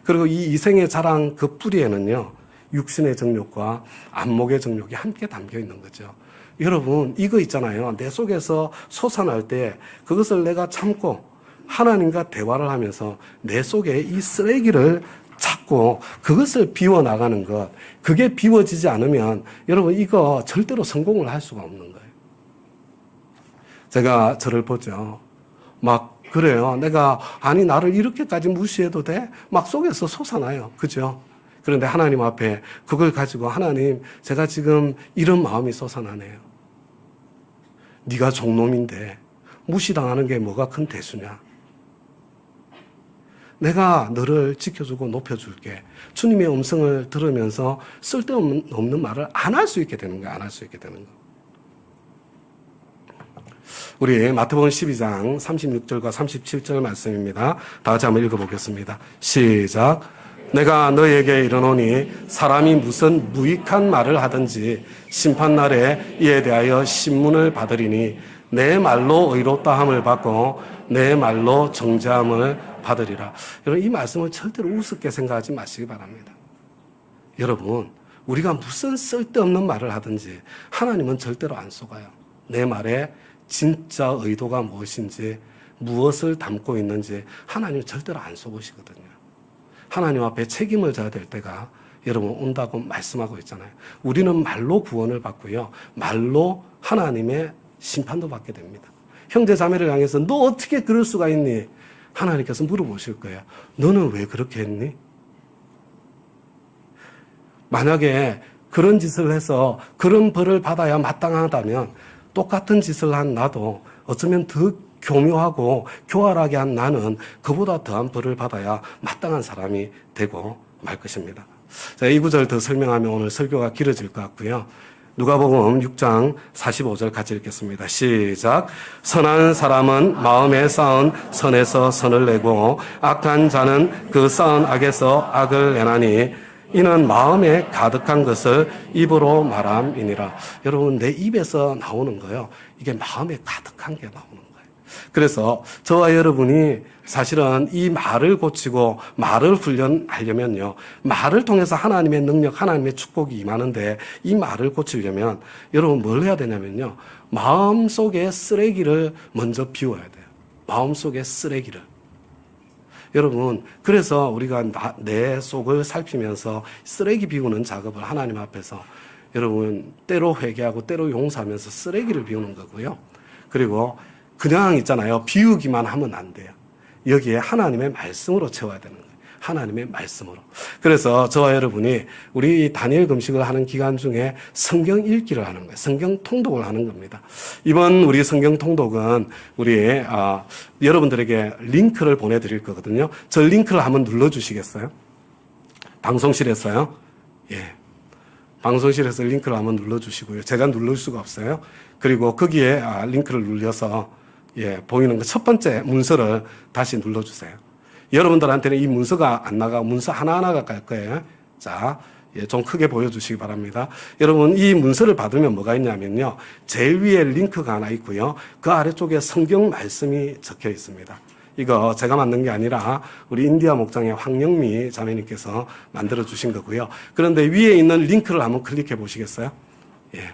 그리고 이 이생의 자랑 그 뿌리에는요, 육신의 정욕과 안목의 정욕이 함께 담겨 있는 거죠. 여러분, 이거 있잖아요. 내 속에서 솟아날 때 그것을 내가 참고 하나님과 대화를 하면서 내 속에 이 쓰레기를 찾고 그것을 비워나가는 것, 그게 비워지지 않으면 여러분 이거 절대로 성공을 할 수가 없는 거예요. 제가 저를 보죠. 막 그래요. 내가 아니 나를 이렇게까지 무시해도 돼? 막 속에서 솟아나요. 그죠? 그런데 하나님 앞에 그걸 가지고 하나님, 제가 지금 이런 마음이 솟아나네요. 네가 종놈인데 무시당하는 게 뭐가 큰 대수냐. 내가 너를 지켜주고 높여줄게. 주님의 음성을 들으면서 쓸데없는 말을 안 할 수 있게 되는 거야. 안 할 수 있게 되는 거. 우리 마태복음 12장 36절과 37절 말씀입니다. 다 같이 한번 읽어보겠습니다. 시작. 내가 너에게 이르노니 사람이 무슨 무익한 말을 하든지 심판날에 이에 대하여 신문을 받으리니 내 말로 의롭다함을 받고 내 말로 정죄함을 받으리라. 여러분, 이 말씀을 절대로 우습게 생각하지 마시기 바랍니다. 여러분, 우리가 무슨 쓸데없는 말을 하든지 하나님은 절대로 안 속아요. 내 말에 진짜 의도가 무엇인지, 무엇을 담고 있는지 하나님은 절대로 안 속으시거든요. 하나님 앞에 책임을 져야 될 때가 여러분 온다고 말씀하고 있잖아요. 우리는 말로 구원을 받고요, 말로 하나님의 심판도 받게 됩니다. 형제 자매를 향해서 너 어떻게 그럴 수가 있니? 하나님께서 물어보실 거예요. 너는 왜 그렇게 했니? 만약에 그런 짓을 해서 그런 벌을 받아야 마땅하다면 똑같은 짓을 한 나도 어쩌면 더 교묘하고 교활하게 한 나는 그보다 더한 벌을 받아야 마땅한 사람이 되고 말 것입니다. 자, 이 구절 더 설명하면 오늘 설교가 길어질 것 같고요. 누가복음 6장 45절 같이 읽겠습니다. 시작. 선한 사람은 마음에 쌓은 선에서 선을 내고 악한 자는 그 쌓은 악에서 악을 내나니 이는 마음에 가득한 것을 입으로 말함이니라. 여러분, 내 입에서 나오는 거요, 이게 마음에 가득한 게 나오는 거예요. 그래서 저와 여러분이 사실은 이 말을 고치고 말을 훈련하려면요, 말을 통해서 하나님의 능력, 하나님의 축복이 임하는데 이 말을 고치려면 여러분 뭘 해야 되냐면요, 마음속에 쓰레기를 먼저 비워야 돼요. 마음속에 쓰레기를. 여러분, 그래서 우리가 내 속을 살피면서 쓰레기 비우는 작업을 하나님 앞에서 여러분 때로 회개하고 때로 용서하면서 쓰레기를 비우는 거고요. 그리고 그냥 있잖아요, 비우기만 하면 안 돼요. 여기에 하나님의 말씀으로 채워야 되는 거예요. 하나님의 말씀으로. 그래서 저와 여러분이 우리 다니엘 금식을 하는 기간 중에 성경 읽기를 하는 거예요. 성경 통독을 하는 겁니다. 이번 우리 성경 통독은 우리 여러분들에게 링크를 보내드릴 거거든요. 저 링크를 한번 눌러주시겠어요? 방송실에서요. 예. 방송실에서 링크를 한번 눌러주시고요. 제가 누를 수가 없어요. 그리고 거기에 링크를 눌려서 보이는 그 첫 번째 문서를 다시 눌러주세요. 여러분들한테는 이 문서가 안 나가고 문서 하나하나가 갈 거예요. 자, 좀 크게 보여주시기 바랍니다. 여러분, 이 문서를 받으면 뭐가 있냐면요, 제일 위에 링크가 하나 있고요, 그 아래쪽에 성경 말씀이 적혀 있습니다. 이거 제가 만든 게 아니라 우리 인디아 목장의 황영미 자매님께서 만들어 주신 거고요. 그런데 위에 있는 링크를 한번 클릭해 보시겠어요? 예.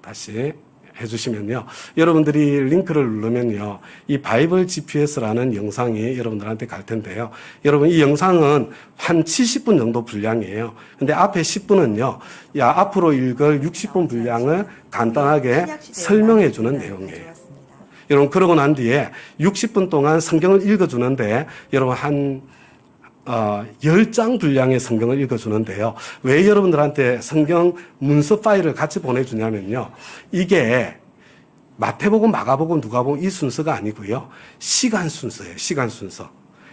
다시 해주시면요, 여러분들이 링크를 누르면요, 이 바이블 GPS라는 영상이 여러분들한테 갈 텐데요. 여러분, 이 영상은 한 70분 정도 분량이에요. 근데 앞에 10분은요, 앞으로 읽을 60분 분량을 간단하게 설명해 주는 내용이에요. 여러분, 그러고 난 뒤에 60분 동안 성경을 읽어주는데, 여러분 한 10장 분량의 성경을 읽어주는데요. 왜 여러분들한테 성경 문서 파일을 같이 보내주냐면요, 이게 마태복음, 마가복음, 누가복음 이 순서가 아니고요, 시간 순서예요. 시간 순서.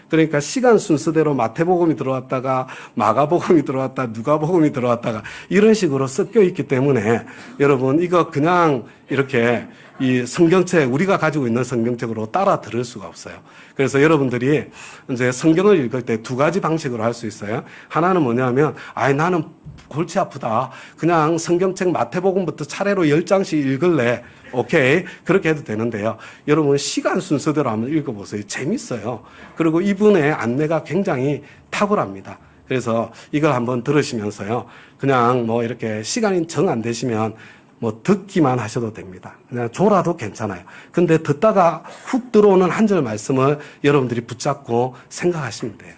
그러니까 시간 순서대로 마태복음이 들어왔다가 마가복음이 들어왔다, 누가복음이 들어왔다가 이런 식으로 섞여 있기 때문에 여러분, 이거 그냥 이렇게 이 성경책, 우리가 가지고 있는 성경책으로 따라 들을 수가 없어요. 그래서 여러분들이 이제 성경을 읽을 때 두 가지 방식으로 할 수 있어요. 하나는 뭐냐면, 나는 골치 아프다, 그냥 성경책 마태복음부터 차례로 10장씩 읽을래. 오케이. 그렇게 해도 되는데요. 여러분, 시간 순서대로 한번 읽어보세요. 재밌어요. 그리고 이분의 안내가 굉장히 탁월합니다. 그래서 이걸 한번 들으시면서요, 그냥 뭐 이렇게 시간이 정 안 되시면 뭐 듣기만 하셔도 됩니다. 그냥 졸아도 괜찮아요. 근데 듣다가 훅 들어오는 한 절 말씀을 여러분들이 붙잡고 생각하시면 돼요.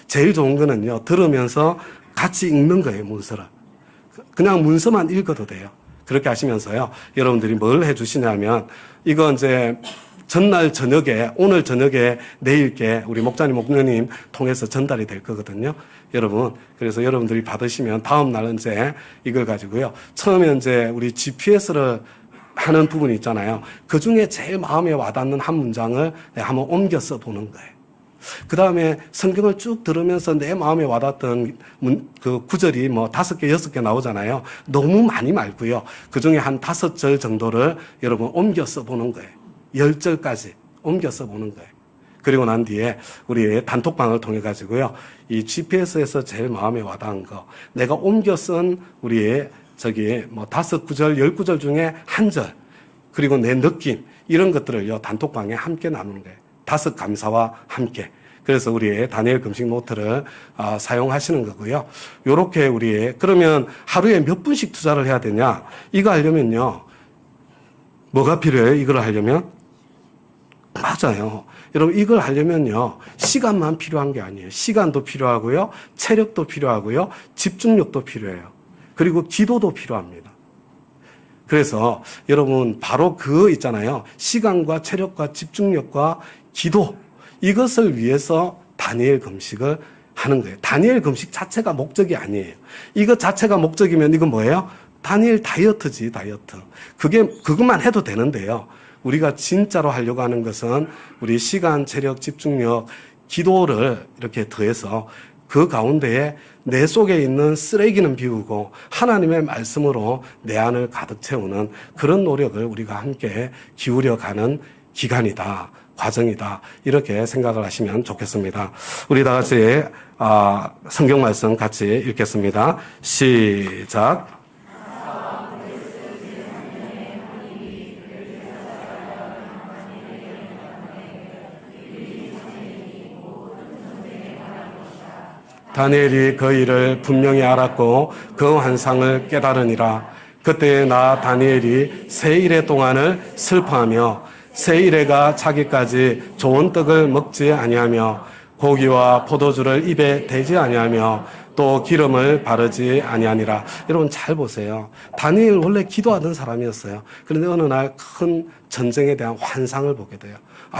제일 좋은 거는요, 들으면서 같이 읽는 거예요, 문서를. 그냥 문서만 읽어도 돼요. 그렇게 하시면서요, 여러분들이 뭘 해 주시냐면, 이거 이제 전날 저녁에, 오늘 저녁에 내일께 우리 목자님, 목녀님 통해서 전달이 될 거거든요. 여러분, 그래서 여러분들이 받으시면 다음날 이제 이걸 가지고요. 처음에 이제 우리 GPS를 하는 부분이 있잖아요. 그 중에 제일 마음에 와닿는 한 문장을 한번 옮겨 써보는 거예요. 그 다음에 성경을 쭉 들으면서 내 마음에 와닿던 그 구절이 뭐 5개, 6개 나오잖아요. 너무 많이 말고요. 그 중에 한 5절 정도를 여러분 옮겨 써보는 거예요. 10절까지 옮겨 써보는 거예요. 그리고 난 뒤에 우리 단톡방을 통해 가지고요. 이 GPS에서 제일 마음에 와닿은 거, 내가 옮겨 쓴 우리의 뭐 5구절, 10구절 중에 한 절, 그리고 내 느낌, 이런 것들을요, 단톡방에 함께 나누는 거예요. 5 감사와 함께. 그래서 우리의 다니엘 금식 노트를 사용하시는 거고요. 요렇게 그러면 하루에 몇 분씩 투자를 해야 되냐? 이거 하려면요, 뭐가 필요해요? 이걸 하려면? 맞아요. 여러분, 이걸 하려면요, 시간만 필요한 게 아니에요. 시간도 필요하고요, 체력도 필요하고요, 집중력도 필요해요. 그리고 기도도 필요합니다. 그래서 여러분, 바로 그거 있잖아요. 시간과 체력과 집중력과 기도, 이것을 위해서 다니엘 금식을 하는 거예요. 다니엘 금식 자체가 목적이 아니에요. 이것 자체가 목적이면 이건 뭐예요? 다니엘 다이어트지, 다이어트. 그것만 해도 되는데요. 우리가 진짜로 하려고 하는 것은 우리 시간, 체력, 집중력, 기도를 이렇게 더해서 그 가운데에 내 속에 있는 쓰레기는 비우고 하나님의 말씀으로 내 안을 가득 채우는 그런 노력을 우리가 함께 기울여가는 기간이다, 과정이다, 이렇게 생각을 하시면 좋겠습니다. 우리 다 같이 성경 말씀 같이 읽겠습니다. 시작. 다니엘이 그 일을 분명히 알았고 그 환상을 깨달으니라. 그때 나 다니엘이 세 일의 동안을 슬퍼하며 세 일에가 차기까지 좋은 떡을 먹지 아니하며 고기와 포도주를 입에 대지 아니하며 또 기름을 바르지 아니하니라. 여러분 잘 보세요. 다니엘 원래 기도하던 사람이었어요. 그런데 어느 날 큰 전쟁에 대한 환상을 보게 돼요.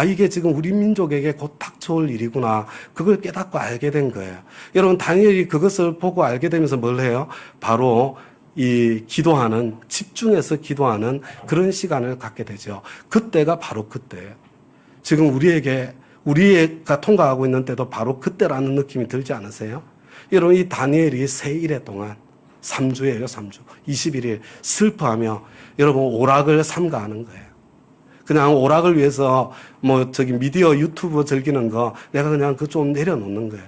이게 지금 우리 민족에게 곧 닥쳐올 일이구나. 그걸 깨닫고 알게 된 거예요. 여러분, 다니엘이 그것을 보고 알게 되면서 뭘 해요? 바로 이 기도하는, 집중해서 기도하는 그런 시간을 갖게 되죠. 그때가 바로 그때예요. 지금 우리가 통과하고 있는 때도 바로 그때라는 느낌이 들지 않으세요? 여러분, 이 다니엘이 세 일의 동안 3주예요, 3주. 21일 슬퍼하며 여러분 오락을 삼가하는 거예요. 그냥 오락을 위해서 미디어 유튜브 즐기는 거 내가 그냥 그거 좀 내려놓는 거예요.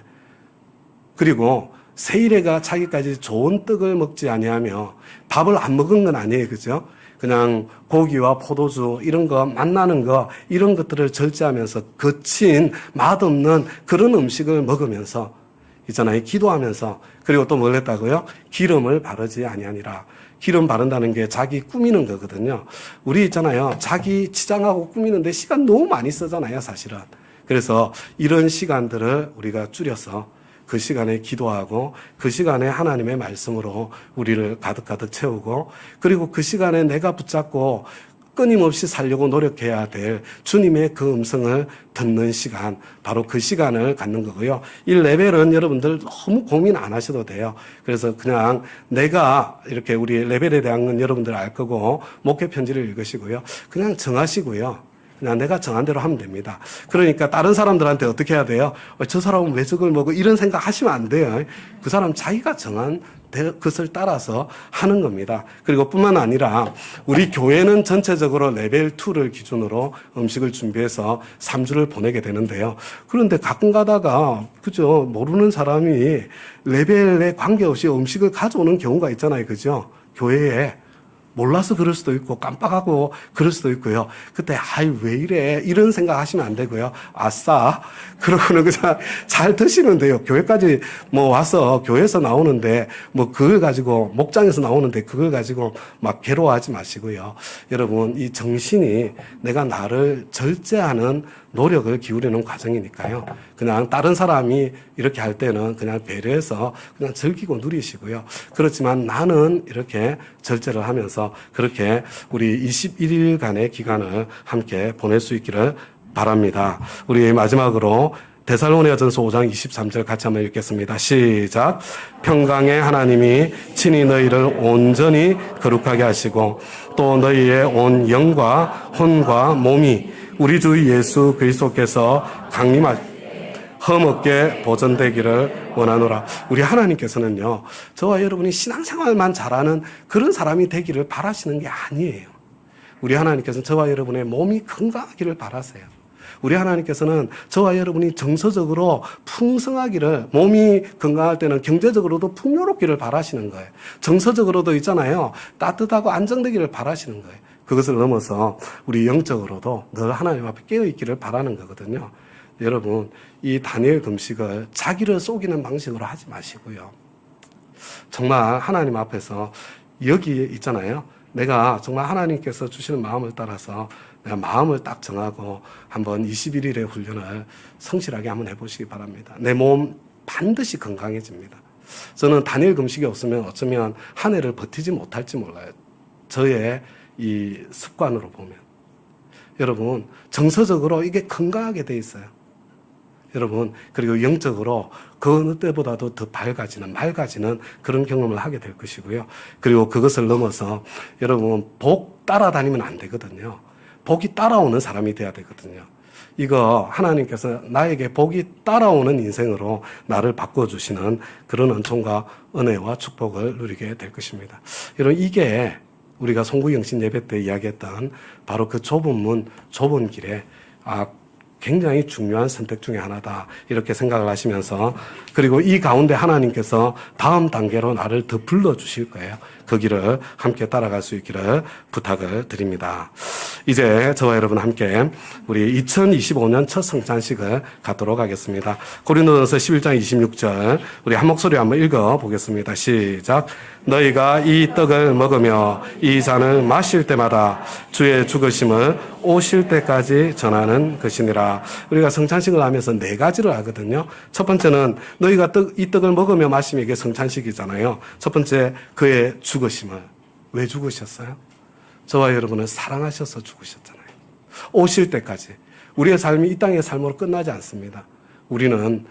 그리고 세일에가 차기까지 좋은 떡을 먹지 아니하며 밥을 안 먹은 건 아니에요. 그죠? 그냥 고기와 포도주 이런 거 만나는 거 이런 것들을 절제하면서 거친 맛없는 그런 음식을 먹으면서 있잖아요. 기도하면서 그리고 또 뭘 했다고요? 기름을 바르지 아니하니라. 기름 바른다는 게 자기 꾸미는 거거든요. 우리 있잖아요. 자기 치장하고 꾸미는데 시간 너무 많이 쓰잖아요, 사실은. 그래서 이런 시간들을 우리가 줄여서 그 시간에 기도하고 그 시간에 하나님의 말씀으로 우리를 가득가득 채우고 그리고 그 시간에 내가 붙잡고 끊임없이 살려고 노력해야 될 주님의 그 음성을 듣는 시간, 바로 그 시간을 갖는 거고요. 이 레벨은 여러분들 너무 고민 안 하셔도 돼요. 그래서 그냥 내가 이렇게 우리 레벨에 대한 건 여러분들 알 거고 목회 편지를 읽으시고요. 그냥 정하시고요. 그냥 내가 정한 대로 하면 됩니다. 그러니까 다른 사람들한테 어떻게 해야 돼요? 저 사람은 왜 저걸 먹어? 이런 생각 하시면 안 돼요. 그 사람 자기가 정한 그것을 따라서 하는 겁니다. 그리고 뿐만 아니라 우리 교회는 전체적으로 레벨 2를 기준으로 음식을 준비해서 3주를 보내게 되는데요. 그런데 가끔 가다가 그죠? 모르는 사람이 레벨에 관계없이 음식을 가져오는 경우가 있잖아요. 그죠? 교회에. 몰라서 그럴 수도 있고 깜빡하고 그럴 수도 있고요. 그때 왜 이래 이런 생각 하시면 안 되고요. 아싸 그러고는 그냥 잘 드시면 돼요. 교회까지 와서 교회에서 나오는데 그걸 가지고 목장에서 나오는데 그걸 가지고 막 괴로워하지 마시고요. 여러분 이 정신이 내가 나를 절제하는 노력을 기울이는 과정이니까요. 그냥 다른 사람이 이렇게 할 때는 그냥 배려해서 그냥 즐기고 누리시고요. 그렇지만 나는 이렇게 절제를 하면서 그렇게 우리 21일간의 기간을 함께 보낼 수 있기를 바랍니다. 우리 마지막으로 데살로니가전서 5장 23절 같이 한번 읽겠습니다. 시작. 평강의 하나님이 친히 너희를 온전히 거룩하게 하시고 또 너희의 온 영과 혼과 몸이 우리 주 예수 그리스도께서 흠없게 보존되기를 원하노라. 우리 하나님께서는요, 저와 여러분이 신앙생활만 잘하는 그런 사람이 되기를 바라시는 게 아니에요. 우리 하나님께서는 저와 여러분의 몸이 건강하기를 바라세요. 우리 하나님께서는 저와 여러분이 정서적으로 풍성하기를, 몸이 건강할 때는 경제적으로도 풍요롭기를 바라시는 거예요. 정서적으로도 있잖아요. 따뜻하고 안정되기를 바라시는 거예요. 그것을 넘어서 우리 영적으로도 늘 하나님 앞에 깨어있기를 바라는 거거든요. 여러분, 이 다니엘 금식을 자기를 속이는 방식으로 하지 마시고요. 정말 하나님 앞에서 여기에 있잖아요. 내가 정말 하나님께서 주시는 마음을 따라서 내가 마음을 딱 정하고 한번 21일의 훈련을 성실하게 한번 해보시기 바랍니다. 내 몸 반드시 건강해집니다. 저는 다니엘 금식이 없으면 어쩌면 한 해를 버티지 못할지 몰라요. 저의 이 습관으로 보면. 여러분, 정서적으로 이게 건강하게 돼 있어요. 여러분, 그리고 영적으로 그 어느 때보다도 더 맑아지는 그런 경험을 하게 될 것이고요. 그리고 그것을 넘어서 여러분, 복 따라다니면 안 되거든요. 복이 따라오는 사람이 돼야 되거든요. 이거 하나님께서 나에게 복이 따라오는 인생으로 나를 바꿔주시는 그런 은총과 은혜와 축복을 누리게 될 것입니다. 여러분, 이게 우리가 송구영신 예배 때 이야기했던 바로 그 좁은 문, 좁은 길에 굉장히 중요한 선택 중에 하나다, 이렇게 생각을 하시면서, 그리고 이 가운데 하나님께서 다음 단계로 나를 더 불러주실 거예요. 그 길을 함께 따라갈 수 있기를 부탁을 드립니다. 이제 저와 여러분 함께 우리 2025년 첫 성찬식을 갖도록 하겠습니다. 고린도전서 11장 26절 우리 한 목소리 한번 읽어보겠습니다. 시작. 너희가 이 떡을 먹으며 이 잔을 마실 때마다 주의 죽으심을 오실 때까지 전하는 것이니라. 우리가 성찬식을 하면서 네 가지를 하거든요. 첫 번째는 너희가 이 떡을 먹으며 마시면 이게 성찬식이잖아요. 첫 번째, 그의 죽으심을. 왜 죽으셨어요? 저와 여러분은 사랑하셔서 죽으셨잖아요. 오실 때까지. 우리의 삶이 이 땅의 삶으로 끝나지 않습니다. 우리는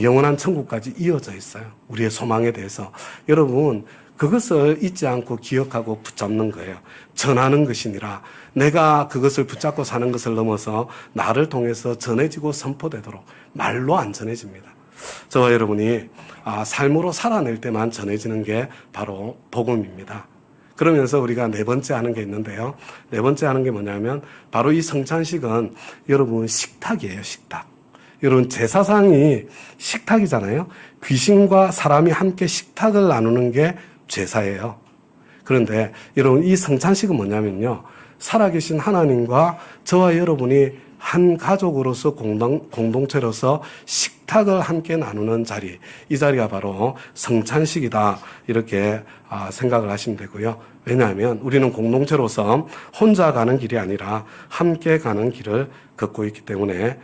영원한 천국까지 이어져 있어요. 우리의 소망에 대해서. 여러분, 그것을 잊지 않고 기억하고 붙잡는 거예요. 전하는 것이니라. 내가 그것을 붙잡고 사는 것을 넘어서 나를 통해서 전해지고 선포되도록. 말로 안 전해집니다. 저와 여러분이 삶으로 살아낼 때만 전해지는 게 바로 복음입니다. 그러면서 우리가 네 번째 하는 게 있는데요. 네 번째 하는 게 뭐냐면 바로 이 성찬식은 여러분 식탁이에요. 식탁. 여러분, 제사상이 식탁이잖아요. 귀신과 사람이 함께 식탁을 나누는 게 제사예요. 그런데 여러분, 이 성찬식은 뭐냐면요, 살아계신 하나님과 저와 여러분이 한 가족으로서 공동체로서 식탁을 함께 나누는 자리, 이 자리가 바로 성찬식이다, 이렇게 생각을 하시면 되고요. 왜냐하면 우리는 공동체로서 혼자 가는 길이 아니라 함께 가는 길을 걷고 있기 때문에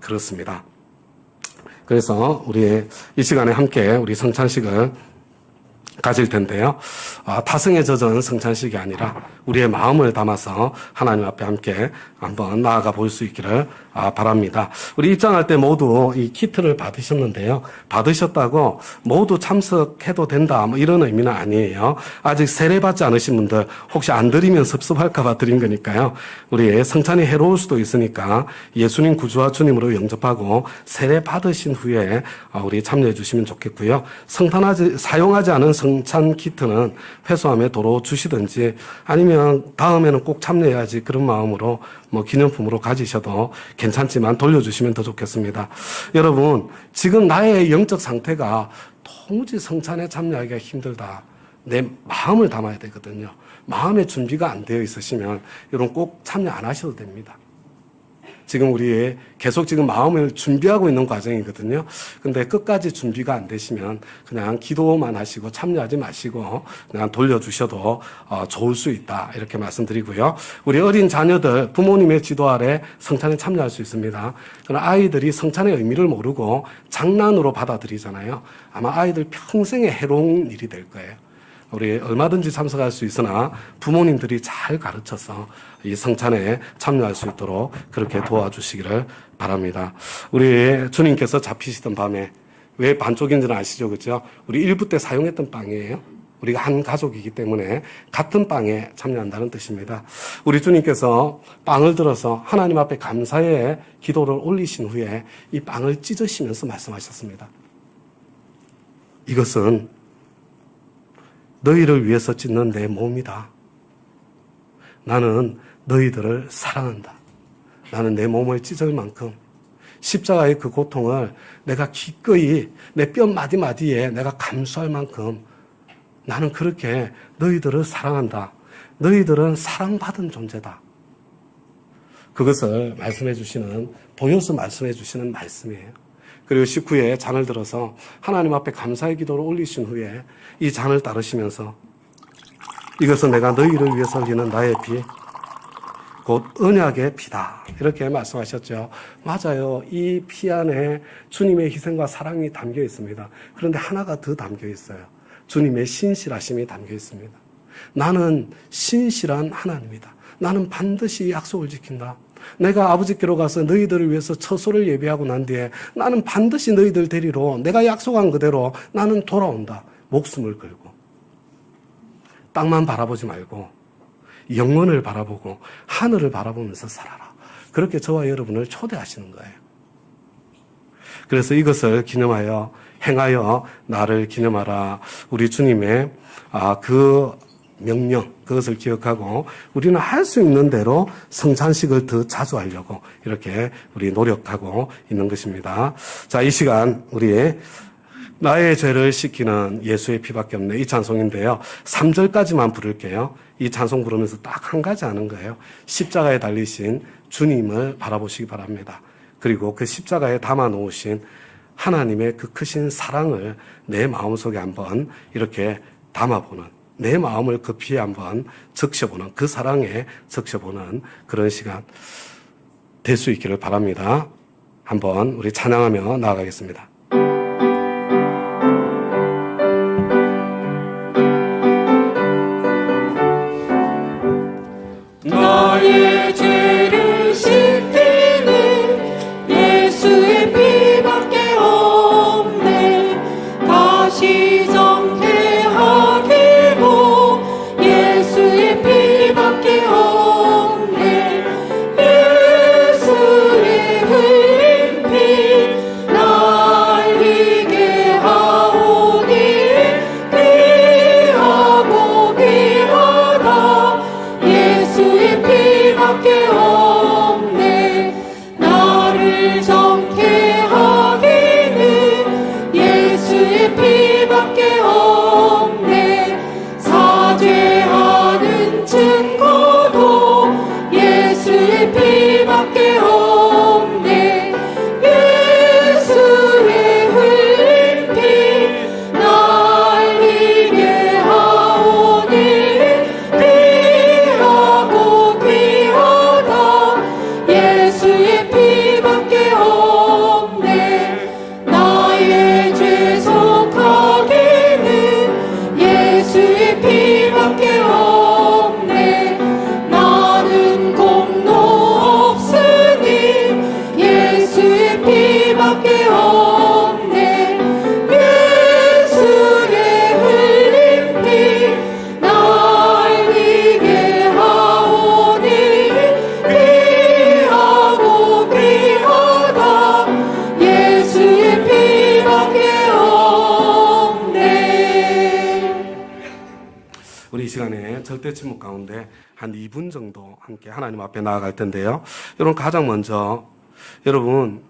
그렇습니다. 그래서 우리 이 시간에 함께 우리 성찬식을 가질 텐데요. 타성에 젖은 성찬식이 아니라 우리의 마음을 담아서 하나님 앞에 함께 한번 나아가 볼 수 있기를 바랍니다. 우리 입장할 때 모두 이 키트를 받으셨는데요. 받으셨다고 모두 참석해도 된다, 뭐 이런 의미는 아니에요. 아직 세례 받지 않으신 분들 혹시 안 드리면 섭섭할까 봐 드린 거니까요. 우리 성찬이 해로울 수도 있으니까 예수님 구주와 주님으로 영접하고 세례 받으신 후에 우리 참여해 주시면 좋겠고요. 사용하지 않은 성찬 키트는 회수함에 도로 주시든지 아니면 다음에는 꼭 참여해야지 그런 마음으로 기념품으로 가지셔도 괜찮지만 돌려주시면 더 좋겠습니다. 여러분, 지금 나의 영적 상태가 도무지 성찬에 참여하기가 힘들다. 내 마음을 담아야 되거든요. 마음의 준비가 안 되어 있으시면 여러분 꼭 참여 안 하셔도 됩니다. 지금 우리 계속 지금 마음을 준비하고 있는 과정이거든요. 근데 끝까지 준비가 안 되시면 그냥 기도만 하시고 참여하지 마시고 그냥 돌려주셔도 좋을 수 있다. 이렇게 말씀드리고요. 우리 어린 자녀들 부모님의 지도 아래 성찬에 참여할 수 있습니다. 그러나 아이들이 성찬의 의미를 모르고 장난으로 받아들이잖아요. 아마 아이들 평생에 해로운 일이 될 거예요. 우리 얼마든지 참석할 수 있으나 부모님들이 잘 가르쳐서 이 성찬에 참여할 수 있도록 그렇게 도와주시기를 바랍니다. 우리 주님께서 잡히시던 밤에 왜 반쪽인지는 아시죠? 그죠? 우리 일부 때 사용했던 빵이에요. 우리가 한 가족이기 때문에 같은 빵에 참여한다는 뜻입니다. 우리 주님께서 빵을 들어서 하나님 앞에 감사의 기도를 올리신 후에 이 빵을 찢으시면서 말씀하셨습니다. 이것은 너희를 위해서 찢는 내 몸이다. 나는 너희들을 사랑한다. 나는 내 몸을 찢을 만큼 십자가의 그 고통을 내가 기꺼이 내 뼈 마디마디에 내가 감수할 만큼 나는 그렇게 너희들을 사랑한다. 너희들은 사랑받은 존재다. 그것을 말씀해 주시는, 보여서 말씀해 주시는 말씀이에요. 그리고 식후에 잔을 들어서 하나님 앞에 감사의 기도를 올리신 후에 이 잔을 따르시면서 이것은 내가 너희를 위해서 흘리는 나의 피, 곧 언약의 피다. 이렇게 말씀하셨죠. 맞아요. 이 피 안에 주님의 희생과 사랑이 담겨 있습니다. 그런데 하나가 더 담겨 있어요. 주님의 신실하심이 담겨 있습니다. 나는 신실한 하나님이다. 나는 반드시 약속을 지킨다. 내가 아버지께로 가서 너희들을 위해서 처소를 예비하고 난 뒤에 나는 반드시 너희들 데리러 내가 약속한 그대로 나는 돌아온다. 목숨을 걸고 땅만 바라보지 말고 영혼을 바라보고 하늘을 바라보면서 살아라. 그렇게 저와 여러분을 초대하시는 거예요. 그래서 이것을 기념하여 행하여 나를 기념하라. 우리 주님의 그 명령, 그것을 기억하고 우리는 할 수 있는 대로 성찬식을 더 자주 하려고 이렇게 우리 노력하고 있는 것입니다. 자, 이 시간 우리 나의 죄를 씻기는 예수의 피밖에 없네, 이 찬송인데요. 3절까지만 부를게요. 이 찬송 부르면서 딱 한 가지 하는 거예요. 십자가에 달리신 주님을 바라보시기 바랍니다. 그리고 그 십자가에 담아 놓으신 하나님의 그 크신 사랑을 내 마음속에 한번 이렇게 담아보는, 내 마음을 급히 한번 적셔보는, 그 사랑에 적셔보는 그런 시간 될 수 있기를 바랍니다. 한번 우리 찬양하며 나아가겠습니다. 나의 죄를 씻기는 예수의 피밖에 없네. 다시 정죄하기도 예수의 피밖에 없네. 예수의 흘린 피 날 위게 하오니 귀하고 귀하다. 예수의 피밖에 없네. 나를 정케 하기는 예수의 피밖에 없네. 사죄하는 증거도 예수의 피밖에 없네. 예수의 흘린 피 날 위게 하오니 귀하고 귀하다. 예수의 피밖에 없네. 나의 죄 속하기는 예수의 피밖에 없네. 나는 공로 없으니 예수의 피밖에 없네. 예수의 흘린 피 날 위게 하오니 귀하고 귀하다. 예수의 피밖에 없네. 우리 이 시간에 절대 침묵 가운데 한 2분 정도 함께 하나님 앞에 나아갈 텐데요. 여러분, 가장 먼저 여러분,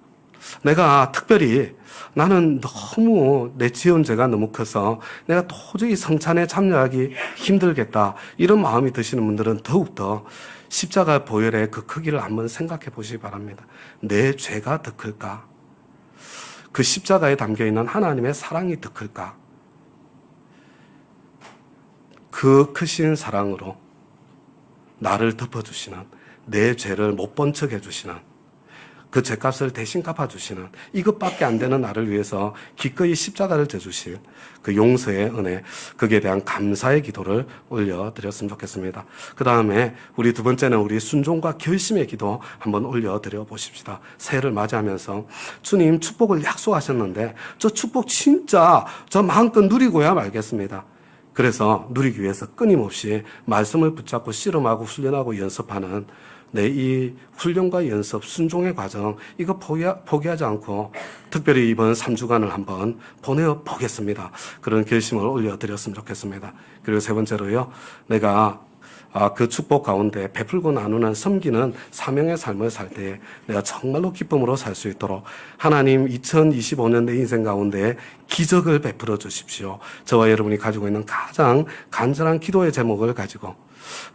내가 특별히 나는 너무 내 지은 죄가 너무 커서 내가 도저히 성찬에 참여하기 힘들겠다, 이런 마음이 드시는 분들은 더욱더 십자가 보혈의 그 크기를 한번 생각해 보시기 바랍니다. 내 죄가 더 클까? 그 십자가에 담겨있는 하나님의 사랑이 더 클까? 그 크신 사랑으로 나를 덮어주시는, 내 죄를 못 본 척 해주시는, 그 죄값을 대신 갚아주시는, 이것밖에 안 되는 나를 위해서 기꺼이 십자가를 져주신 그 용서의 은혜, 거기에 대한 감사의 기도를 올려드렸으면 좋겠습니다. 그 다음에 우리 두 번째는 우리 순종과 결심의 기도 한번 올려드려 보십시다. 새해를 맞이하면서 주님 축복을 약속하셨는데 저 축복 진짜 저 마음껏 누리고야 말겠습니다. 그래서 누리기 위해서 끊임없이 말씀을 붙잡고 씨름하고 훈련하고 연습하는 내 이 훈련과 연습, 순종의 과정, 이거 포기하지 않고 특별히 이번 3주간을 한번 보내어 보겠습니다. 그런 결심을 올려드렸으면 좋겠습니다. 그리고 세 번째로요, 내가 그 축복 가운데 베풀고 나누는 섬기는 사명의 삶을 살 때 내가 정말로 기쁨으로 살 수 있도록 하나님 2025년 내 인생 가운데 기적을 베풀어 주십시오. 저와 여러분이 가지고 있는 가장 간절한 기도의 제목을 가지고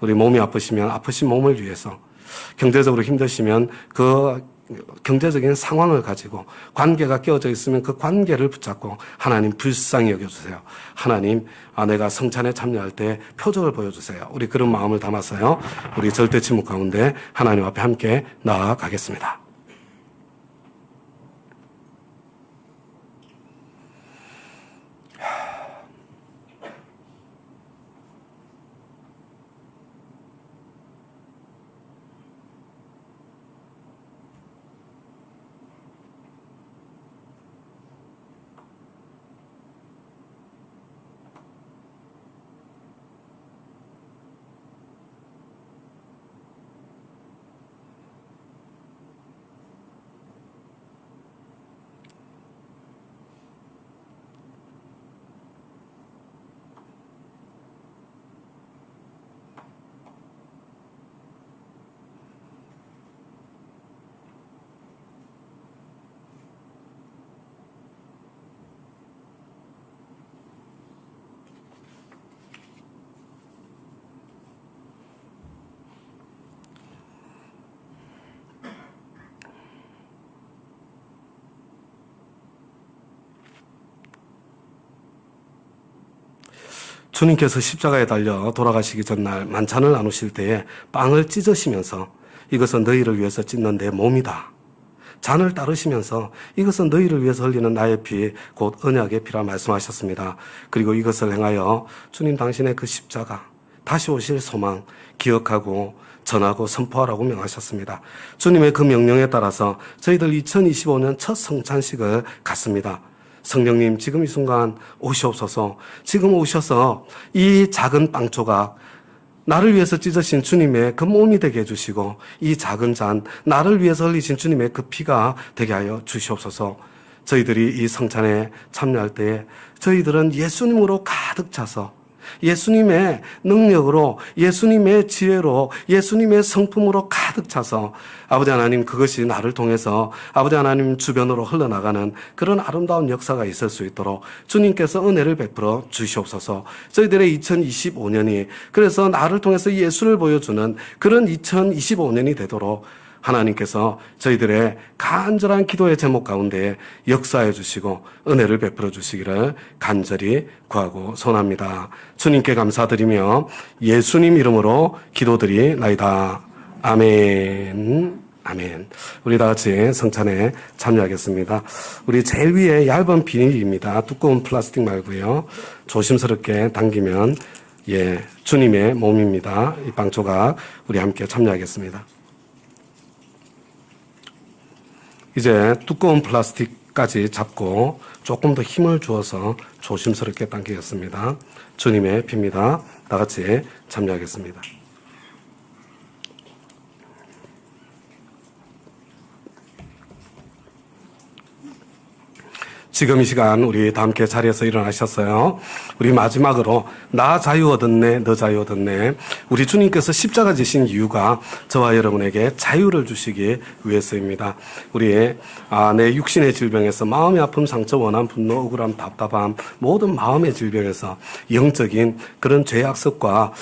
우리 몸이 아프시면 아프신 몸을 위해서, 경제적으로 힘드시면 그 경제적인 상황을 가지고, 관계가 깨어져 있으면 그 관계를 붙잡고 하나님 불쌍히 여겨주세요. 하나님, 내가 성찬에 참여할 때 표적을 보여주세요. 우리 그런 마음을 담아서요, 우리 절대 침묵 가운데 하나님 앞에 함께 나아가겠습니다. 주님께서 십자가에 달려 돌아가시기 전날 만찬을 나누실 때에 빵을 찢으시면서 이것은 너희를 위해서 찢는 내 몸이다. 잔을 따르시면서 이것은 너희를 위해서 흘리는 나의 피, 곧 언약의 피라 말씀하셨습니다. 그리고 이것을 행하여 주님 당신의 그 십자가, 다시 오실 소망 기억하고 전하고 선포하라고 명하셨습니다. 주님의 그 명령에 따라서 저희들 2025년 첫 성찬식을 갖습니다. 성령님, 지금 이 순간 오시옵소서. 지금 오셔서 이 작은 빵 조각, 나를 위해서 찢으신 주님의 그 몸이 되게 해주시고, 이 작은 잔, 나를 위해서 흘리신 주님의 그 피가 되게 하여 주시옵소서. 저희들이 이 성찬에 참여할 때 저희들은 예수님으로 가득 차서, 예수님의 능력으로, 예수님의 지혜로, 예수님의 성품으로 가득 차서 아버지 하나님, 그것이 나를 통해서 아버지 하나님 주변으로 흘러나가는 그런 아름다운 역사가 있을 수 있도록 주님께서 은혜를 베풀어 주시옵소서. 저희들의 2025년이 그래서 나를 통해서 예수를 보여주는 그런 2025년이 되도록 하나님께서 저희들의 간절한 기도의 제목 가운데 역사해 주시고 은혜를 베풀어 주시기를 간절히 구하고 소원합니다. 주님께 감사드리며 예수님 이름으로 기도드리나이다. 아멘. 아멘. 우리 다 같이 성찬에 참여하겠습니다. 우리 제일 위에 얇은 비닐입니다. 두꺼운 플라스틱 말고요. 조심스럽게 당기면 주님의 몸입니다. 이 빵 조각 우리 함께 참여하겠습니다. 이제 두꺼운 플라스틱까지 잡고 조금 더 힘을 주어서 조심스럽게 당기겠습니다. 주님의 피입니다. 다 같이 참여하겠습니다. 지금 이 시간 우리 다 함께 자리에서 일어나셨어요. 우리 마지막으로 나 자유 얻었네, 너 자유 얻었네. 우리 주님께서 십자가 지신 이유가 저와 여러분에게 자유를 주시기 위해서입니다. 우리의 내 육신의 질병에서 마음의 아픔, 상처, 원한, 분노, 억울함, 답답함, 모든 마음의 질병에서 영적인 그런 죄악습과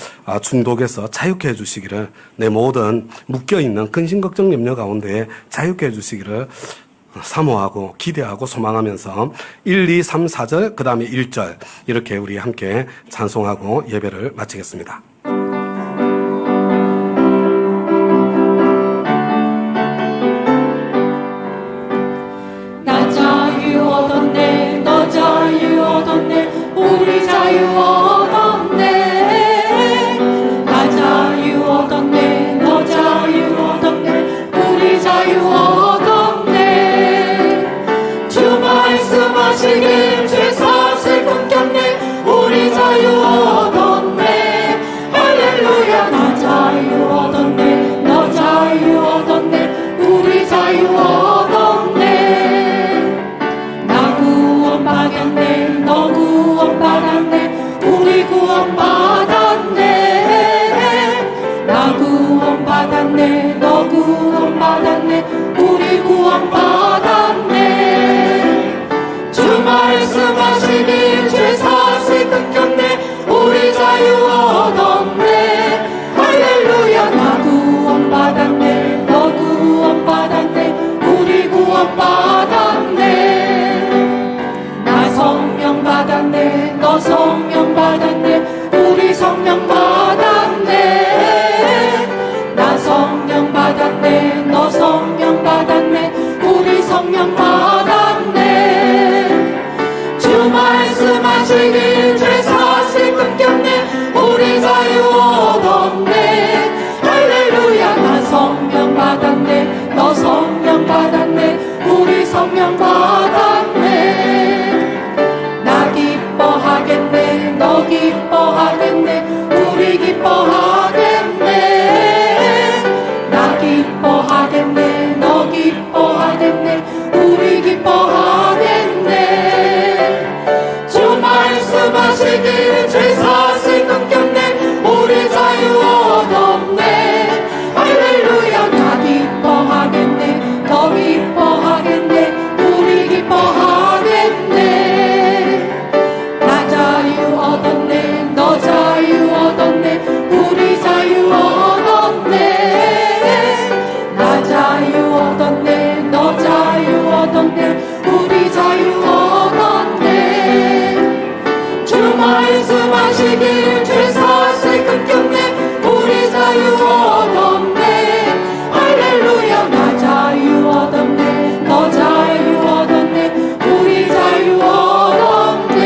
중독에서 자유케 해주시기를, 내 모든 묶여있는 근심, 걱정, 염려 가운데 자유케 해주시기를 사모하고 기대하고 소망하면서 1, 2, 3, 4절 그 다음에 1절 이렇게 우리 함께 찬송하고 예배를 마치겠습니다. 나 자유 얻었네 너 자유 얻었네 우리 자유 얻었네 나 자유 얻었네 너 자유 얻었네 우리 자유 얻었네 주 말씀하시길 죄 사슬 끊겼네 우리 자유 얻었네 할렐루야 나 자유 얻었네 너 자유 얻었네 우리 자유 얻었네 나 구원받았네 너 구원받았네 우리 구원받았네 나 구원받았네 너 구원받았네 우리 구원받았네 주 말씀하시길 죄 사슬 끊겼네 우리 자유 얻었네 할렐루야 나 구원받았네 너 구원받았네 우리 구원받았네 나 성령 받았네 너 성령 받았네 우리 성령 받았네 나 성령 받았네 너 성령 받았네 우리 성령 받았네 주 말씀하시길 죄 사슬 끊겼네 우리 자유 얻었네 할렐루야 나 성령 받았네 너 성령 받았네 우리 성령 받았네 나 기뻐하겠네 너 기뻐하겠네 우리 기뻐하겠네 나 기뻐하겠네 너 기뻐하겠네 우리 기뻐하겠네 주 말씀하시길 죄 사슬 끊겼네 우리 자유 얻었네 할렐루야 나 기뻐하겠네 너 기뻐하겠네 우리 기뻐하겠네 나 자유 얻었네 너 자유 얻었네 우리 자유 얻었네 나 자유 얻었네 너 자유 얻었네 우리 자유 얻었네 주 말씀하시길 죄 사슬 끊겼네 우리 자유 얻었네 할렐루야 나 자유 얻었네 너 자유 얻었네 우리 자유 얻었네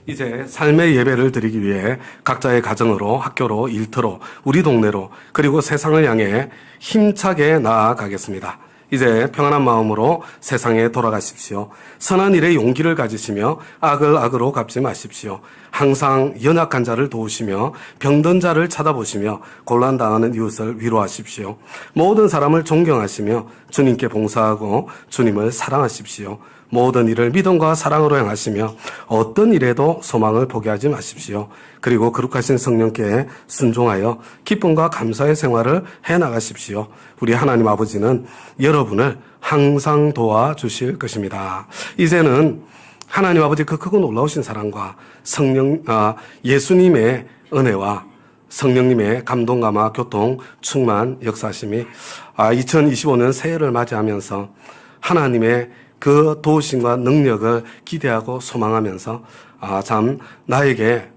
이제 삶의 예배를 드리기 위해 각자의 가정으로, 학교로, 일터로, 우리 동네로, 그리고 세상을 향해 힘차게 나아가겠습니다. 이제 평안한 마음으로 세상에 돌아가십시오. 선한 일에 용기를 가지시며 악을 악으로 갚지 마십시오. 항상 연약한 자를 도우시며 병든 자를 찾아보시며 곤란당하는 이웃을 위로하십시오. 모든 사람을 존경하시며 주님께 봉사하고 주님을 사랑하십시오. 모든 일을 믿음과 사랑으로 행하시며 어떤 일에도 소망을 포기하지 마십시오. 그리고 거룩하신 성령께 순종하여 기쁨과 감사의 생활을 해나가십시오. 우리 하나님 아버지는 여러분을 항상 도와주실 것입니다. 이제는 하나님 아버지 그 크고 놀라우신 사랑과 예수님의 은혜와 성령님의 감동, 감화, 교통, 충만, 역사심이 2025년 새해를 맞이하면서 하나님의 그 도우심과 능력을 기대하고 소망하면서 나에게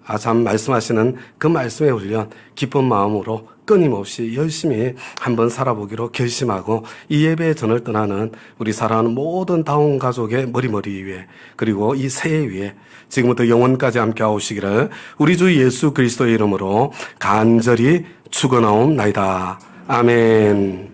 말씀하시는 그 말씀의 훈련 기쁜 마음으로 끊임없이 열심히 한번 살아보기로 결심하고 이 예배의 전을 떠나는 우리 사랑하는 모든 다운 가족의 머리머리 위에, 그리고 이 새해 위에 지금부터 영원까지 함께 하시기를 우리 주 예수 그리스도의 이름으로 간절히 축원하옵나이다. 아멘.